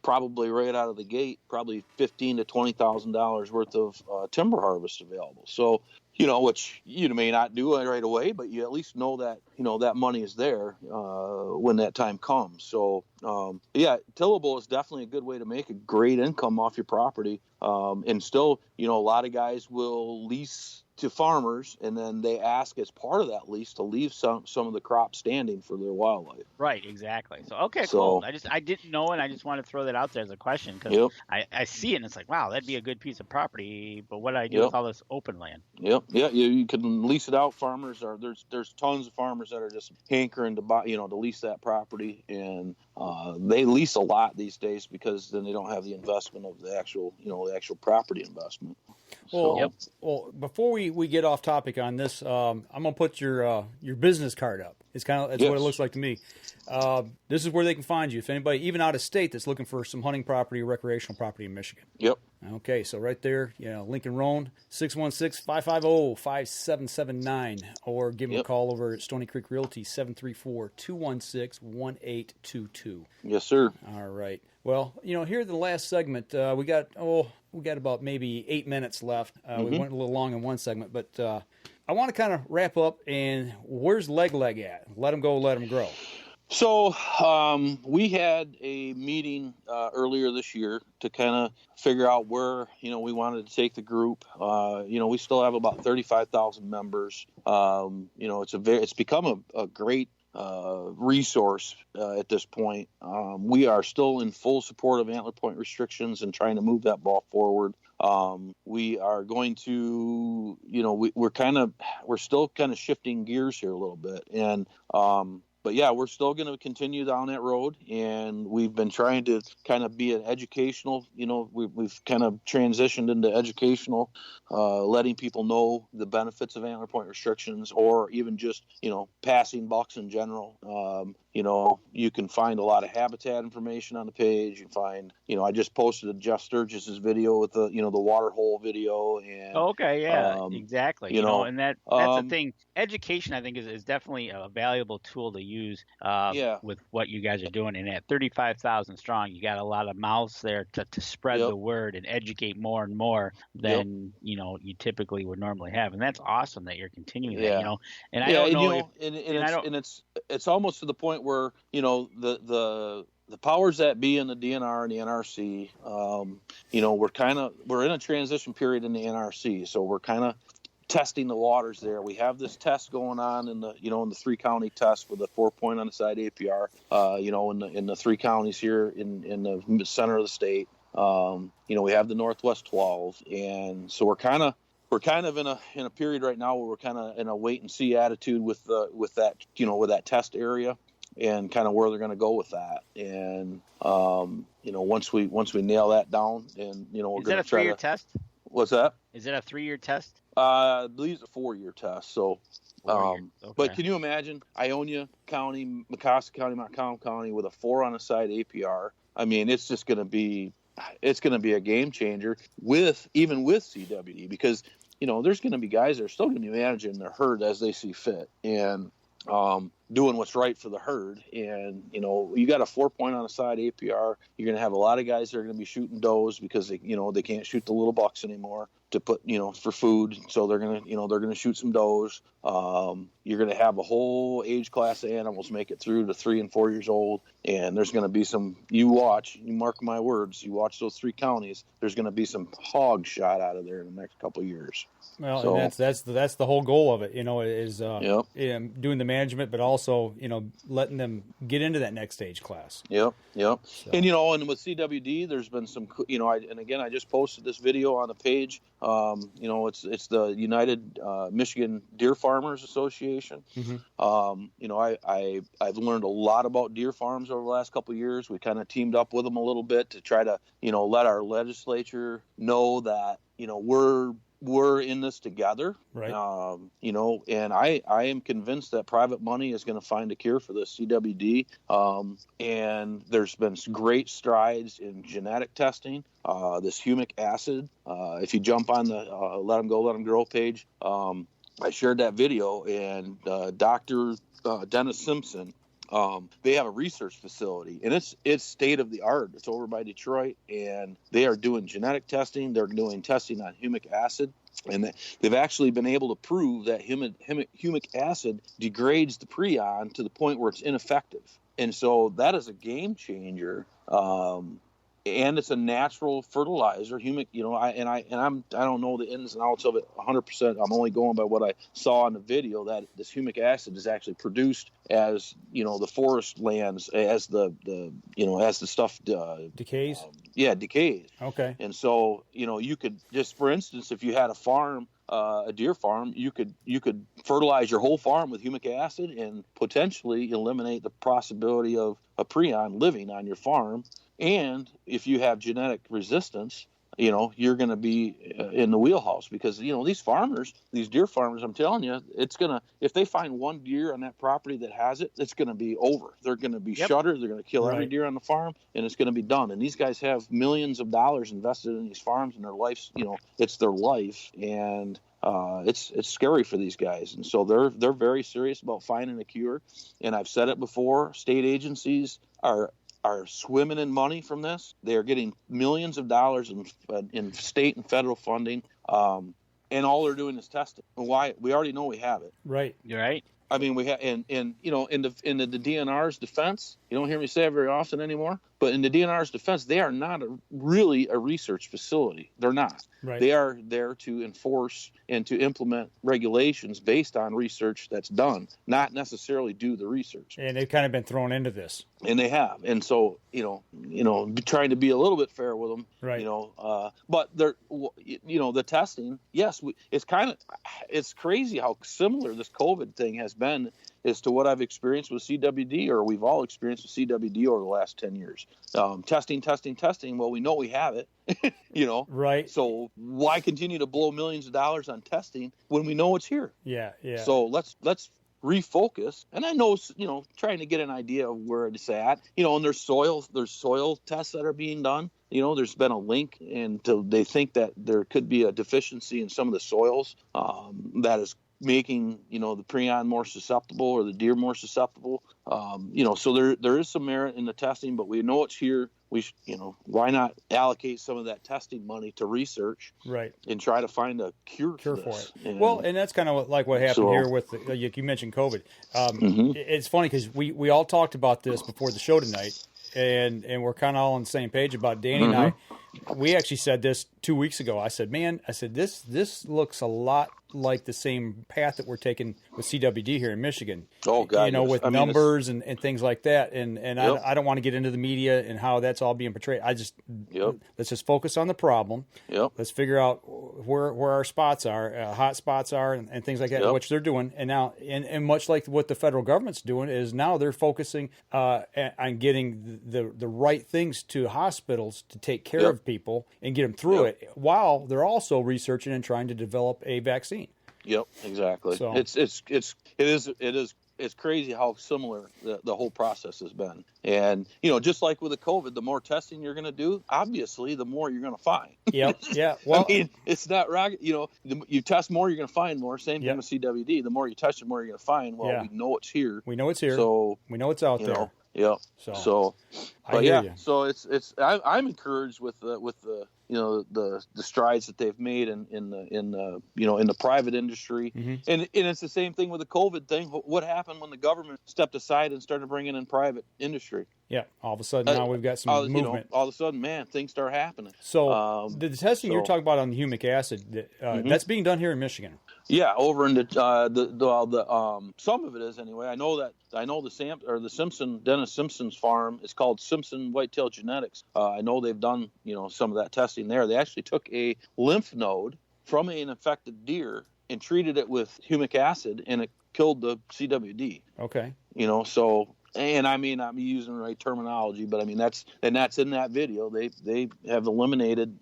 probably right out of the gate probably $15,000 to $20,000 worth of timber harvest available. So which you may not do it right away, but you at least know that that money is there when that time comes. So tillable is definitely a good way to make a great income off your property. And still, a lot of guys will lease to farmers, and then they ask as part of that lease to leave some of the crops standing for their wildlife. Right, exactly. So cool. I didn't know, and I just wanted to throw that out there as a question because I see it and it's like, wow, that'd be a good piece of property. But what do I do with all this open land? Yep. Yeah, you can lease it out. Farmers there's tons of farmers that are just hankering to buy, to lease that property, and they lease a lot these days because then they don't have the investment of the actual property investment. Well, well, before we get off topic on this, I'm gonna put your business card up. It's what it looks like to me. This is where they can find you. If anybody, even out of state, that's looking for some hunting property or recreational property in Michigan. Yep. Okay, so right there, Lincoln Rohn, 616-550-5779, or give them a call over at Stony Creek Realty, 734-216-1822. Yes, sir. All right. Well, here in the last segment, we got about maybe 8 minutes left. We went a little long in one segment, but I want to kind of wrap up. And where's Leg at? Let him go, let him grow. So we had a meeting earlier this year to kind of figure out where we wanted to take the group. We still have about 35,000 members. It's become a great resource at this point. We are still in full support of antler point restrictions and trying to move that ball forward. We are going to, we're still kind of shifting gears here a little bit, and but yeah, we're still going to continue down that road, and we've been trying to kind of be an educational, we've kind of transitioned into educational, letting people know the benefits of antler point restrictions, or even just, passing bucks in general. You can find a lot of habitat information on the page. You find, I just posted Jeff Sturgis's video with the water hole video. And okay, yeah, exactly. And that's the thing. Education, I think, is definitely a valuable tool to use with what you guys are doing. And at 35,000 strong, you got a lot of mouths there to spread the word and educate more and more than you typically would normally have. And that's awesome that you're continuing that. And I don't know it's almost to the point where the powers that be in the DNR and the NRC, we're in a transition period in the NRC, so we're kind of testing the waters there. We have this test going on in the 3-county test with a 4-point on the side APR, in the 3 counties here in the center of the state. We have the Northwest 12, and so we're kind of in a period right now where we're kind of in a wait and see attitude with that test area and kind of where they're going to go with that. And once we nail that down, and we're going to try to. Is that a 3-year test? What's that? Is it a 3-year test? I believe it's a 4-year test. So, Okay. But can you imagine Ionia County, Mecosta County, Montcalm County with a 4 on the side APR? I mean, it's just going to be a game changer even with CWD, because there's going to be guys that are still going to be managing their herd as they see fit and doing what's right for the herd. And you got a 4-point on the side APR, you're going to have a lot of guys that are going to be shooting does because they can't shoot the little bucks anymore to put for food, so they're going to shoot some does. You're going to have a whole age class of animals make it through to 3 and 4 years old, and there's going to be some, you mark my words, you watch those 3 counties, there's going to be some hogs shot out of there in the next couple of years. Well, so, and that's the whole goal of it, is doing the management, but also letting them get into that next age class. Yep. So. And and with CWD, there's been some I just posted this video on the page. It's the United Michigan Deer Farmers Association. Mm-hmm. I've learned a lot about deer farms over the last couple of years. We kind of teamed up with them a little bit to try to let our legislature know that we're in this together, right? And I am convinced that private money is going to find a cure for this CWD. And there's been great strides in genetic testing. This humic acid. If you jump on the Let 'em Go, Let 'em Grow page, I shared that video, and Dr. Dennis Simpson. They have a research facility, and it's state of the art. It's over by Detroit, and they are doing genetic testing. They're doing testing on humic acid, and they've actually been able to prove that humic acid degrades the prion to the point where it's ineffective. And so that is a game changer. And it's a natural fertilizer. Humic, I don't know the ins and outs of it 100%. I'm only going by what I saw in the video, that this humic acid is actually produced as the forest lands, as the stuff decays. Decays. Okay. And so you could just, for instance, if you had a farm, a deer farm, you could fertilize your whole farm with humic acid and potentially eliminate the possibility of a prion living on your farm. And if you have genetic resistance, you're going to be in the wheelhouse, because, these farmers, these deer farmers, I'm telling you, if they find one deer on that property that has it, it's going to be over. They're going to be shuttered. They're going to kill every deer on the farm, and it's going to be done. And these guys have millions of dollars invested in these farms, and their lives, it's their life. And it's scary for these guys. And so they're very serious about finding a cure. And I've said it before, state agencies are swimming in money from this. They are getting millions of dollars in state and federal funding, and all they're doing is testing. Why? We already know we have it. Right. You're right. I mean, we have, in the DNR's defense, you don't hear me say it very often anymore, but in the DNR's defense, they are not really a research facility. They're not. Right. They are there to enforce and to implement regulations based on research that's done, not necessarily do the research. And they've kind of been thrown into this. And they have. And so, trying to be a little bit fair with them, right. But they're, the testing, yes, it's crazy how similar this COVID thing has been as to what I've experienced with CWD, or we've all experienced with CWD over the last 10 years. Testing. Well, we know we have it, Right. So why continue to blow millions of dollars on testing when we know it's here? Yeah. So let's refocus. And I know, trying to get an idea of where it's at, and there's soil tests that are being done. There's been a link, and they think that there could be a deficiency in some of the soils that is making, the prion more susceptible, or the deer more susceptible. So there is some merit in the testing, but we know it's here. We why not allocate some of that testing money to research, right, and try to find a cure for this. it. And that's kind of like what happened here with you mentioned COVID. It's funny because we all talked about this before the show tonight, and we're kind of all on the same page about it. Danny and I. We actually said this 2 weeks ago. I said, this looks a lot like the same path that we're taking with CWD here in Michigan. Oh, God. With numbers and things like that. And I don't want to get into the media and how that's all being portrayed. Let's just focus on the problem. Let's figure out where our spots are, hot spots are, and things like that, which they're doing. And now, and much like what the federal government's doing, is now they're focusing on getting the right things to hospitals to take care of people and get them through it, while they're also researching and trying to develop a vaccine. Yep, exactly. So it's crazy how similar the whole process has been. And just like with the COVID, the more testing you're going to do, obviously, the more you're going to find. Yeah. Well, I mean, it's not rocket. You test more, you're going to find more. Same thing with CWD. The more you test, the more you're going to find. Well, we know it's here. We know it's here. So we know it's out there. Yeah. So you. So I'm encouraged with the strides that they've made in the private industry, and it's the same thing with the COVID thing. What happened when the government stepped aside and started bringing in private industry? Yeah, all of a sudden now we've got some movement. All of a sudden, man, things start happening. So the testing you're talking about on the humic acid, that's being done here in Michigan. Yeah, over in the some of it is anyway. I know the Dennis Simpson's farm is called Simpson Whitetail Genetics. I know they've done some of that testing there. They actually took a lymph node from an infected deer and treated it with humic acid, and it killed the CWD. Okay. So. And I mean, I'm using the right terminology, but I mean that's in that video. They have eliminated,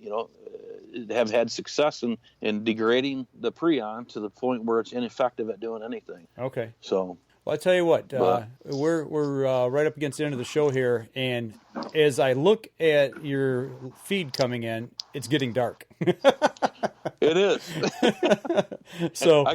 have had success in degrading the prion to the point where it's ineffective at doing anything. Okay. So. Well, I tell you what, we're right up against the end of the show here, and as I look at your feed coming in, it's getting dark. It is. So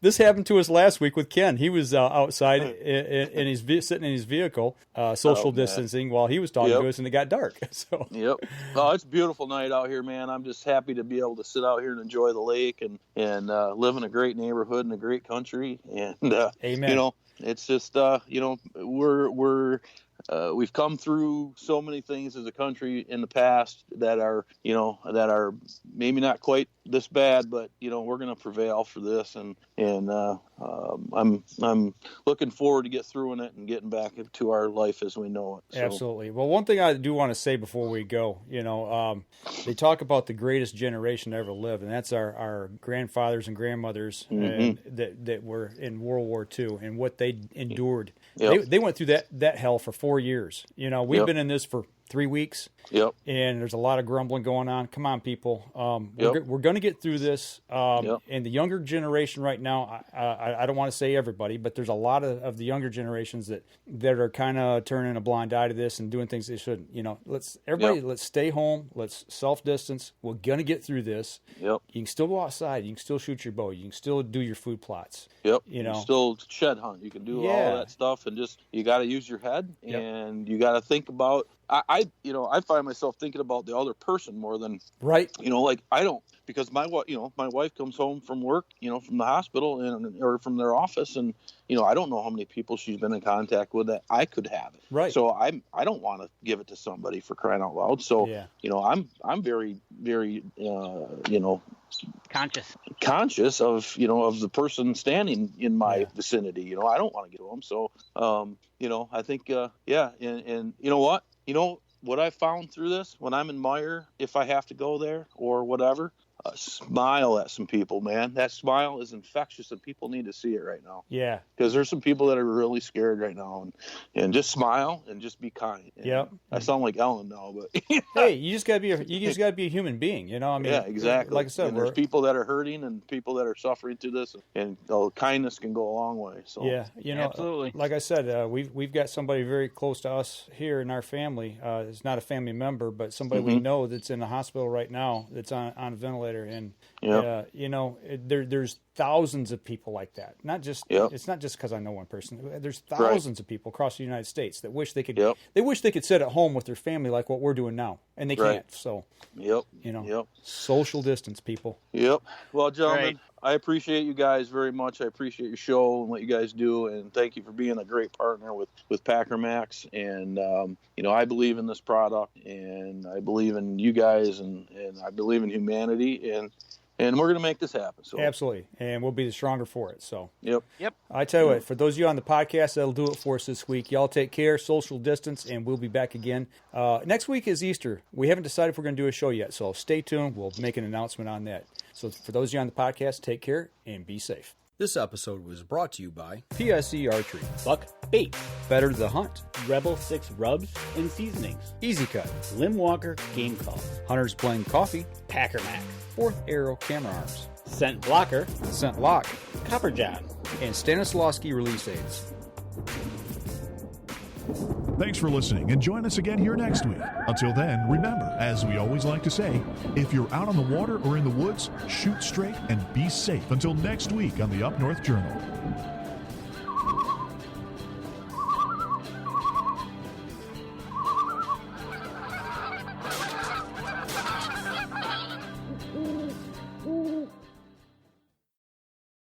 this happened to us last week with Ken. He was outside sitting in his vehicle, social distancing while he was talking to us, and it got dark. So. Yep. Oh, it's a beautiful night out here, man. I'm just happy to be able to sit out here and enjoy the lake and live in a great neighborhood in a great country. And amen. It's just we've come through so many things as a country in the past that are maybe not quite this bad, but we're going to prevail for this, and I'm looking forward to get through it and getting back to our life as we know it. So. Absolutely. Well, one thing I do want to say before we go, they talk about the greatest generation to ever live, and that's our grandfathers and grandmothers that were in World War II and what they endured. Yep. They went through that hell for 4 years. We've been in this for 3 weeks. Yep. And there's a lot of grumbling going on. Come on, people. Yep. We're going to get through this. Yep. And the younger generation right now, I don't want to say everybody, but there's a lot of the younger generations that are kind of turning a blind eye to this and doing things they shouldn't. You know, let's stay home. Let's self-distance. We're going to get through this. Yep. You can still go outside. You can still shoot your bow. You can still do your food plots. Yep. You know, still shed hunt. You can do all that stuff, and just you got to use your head, and you got to think about. I find myself thinking about the other person more than like I don't, because my wife comes home from work, from the hospital or from their office, and I don't know how many people she's been in contact with that I could have it. Right. So I don't want to give it to somebody, for crying out loud. So I'm very, very conscious of the person standing in my vicinity. I don't want to get to them. So I think and you know what. What I found through this, when I'm in Meyer, if I have to go there or whatever, smile at some people, man. That smile is infectious, and people need to see it right now. Yeah. Because there's some people that are really scared right now, and just smile and just be kind. Yep. I sound like Ellen now, but hey, you just gotta be a human being. I mean, yeah, exactly. Like I said, there's people that are hurting and people that are suffering through this, and kindness can go a long way. So yeah, absolutely. Like I said, we've got somebody very close to us here in our family. It's not a family member, but somebody we know that's in the hospital right now, that's on a ventilator. And there's thousands of people like that. It's not just because I know one person. There's thousands of people across the United States that wish they could. They wish they could sit at home with their family like what we're doing now, and they can't. So social distance, people. Yep. Well, gentlemen, I appreciate you guys very much. I appreciate your show and what you guys do, and thank you for being a great partner with Packer Maxx. And I believe in this product, and I believe in you guys, and I believe in humanity, and we're going to make this happen. So absolutely, and we'll be the stronger for it. So yep. I tell you what, for those of you on the podcast, that'll do it for us this week. Y'all take care, social distance, and we'll be back again. Next week is Easter. We haven't decided if we're going to do a show yet, so stay tuned. We'll make an announcement on that. So for those of you on the podcast, take care and be safe. This episode was brought to you by PSE Archery, Buck Bait, Better the Hunt, Rebel 6 Rubs and Seasonings, Easy Cut, Lim Walker Game Calls, Hunter's Blend Coffee, Packer Maxx, Fourth Arrow Camera Arms, Scent Blocker, Scent Lock, Copper John, and Stanislawski Release Aids. Thanks for listening, and join us again here next week. Until then, remember, as we always like to say, if you're out on the water or in the woods, shoot straight and be safe. Until next week on the Up North Journal.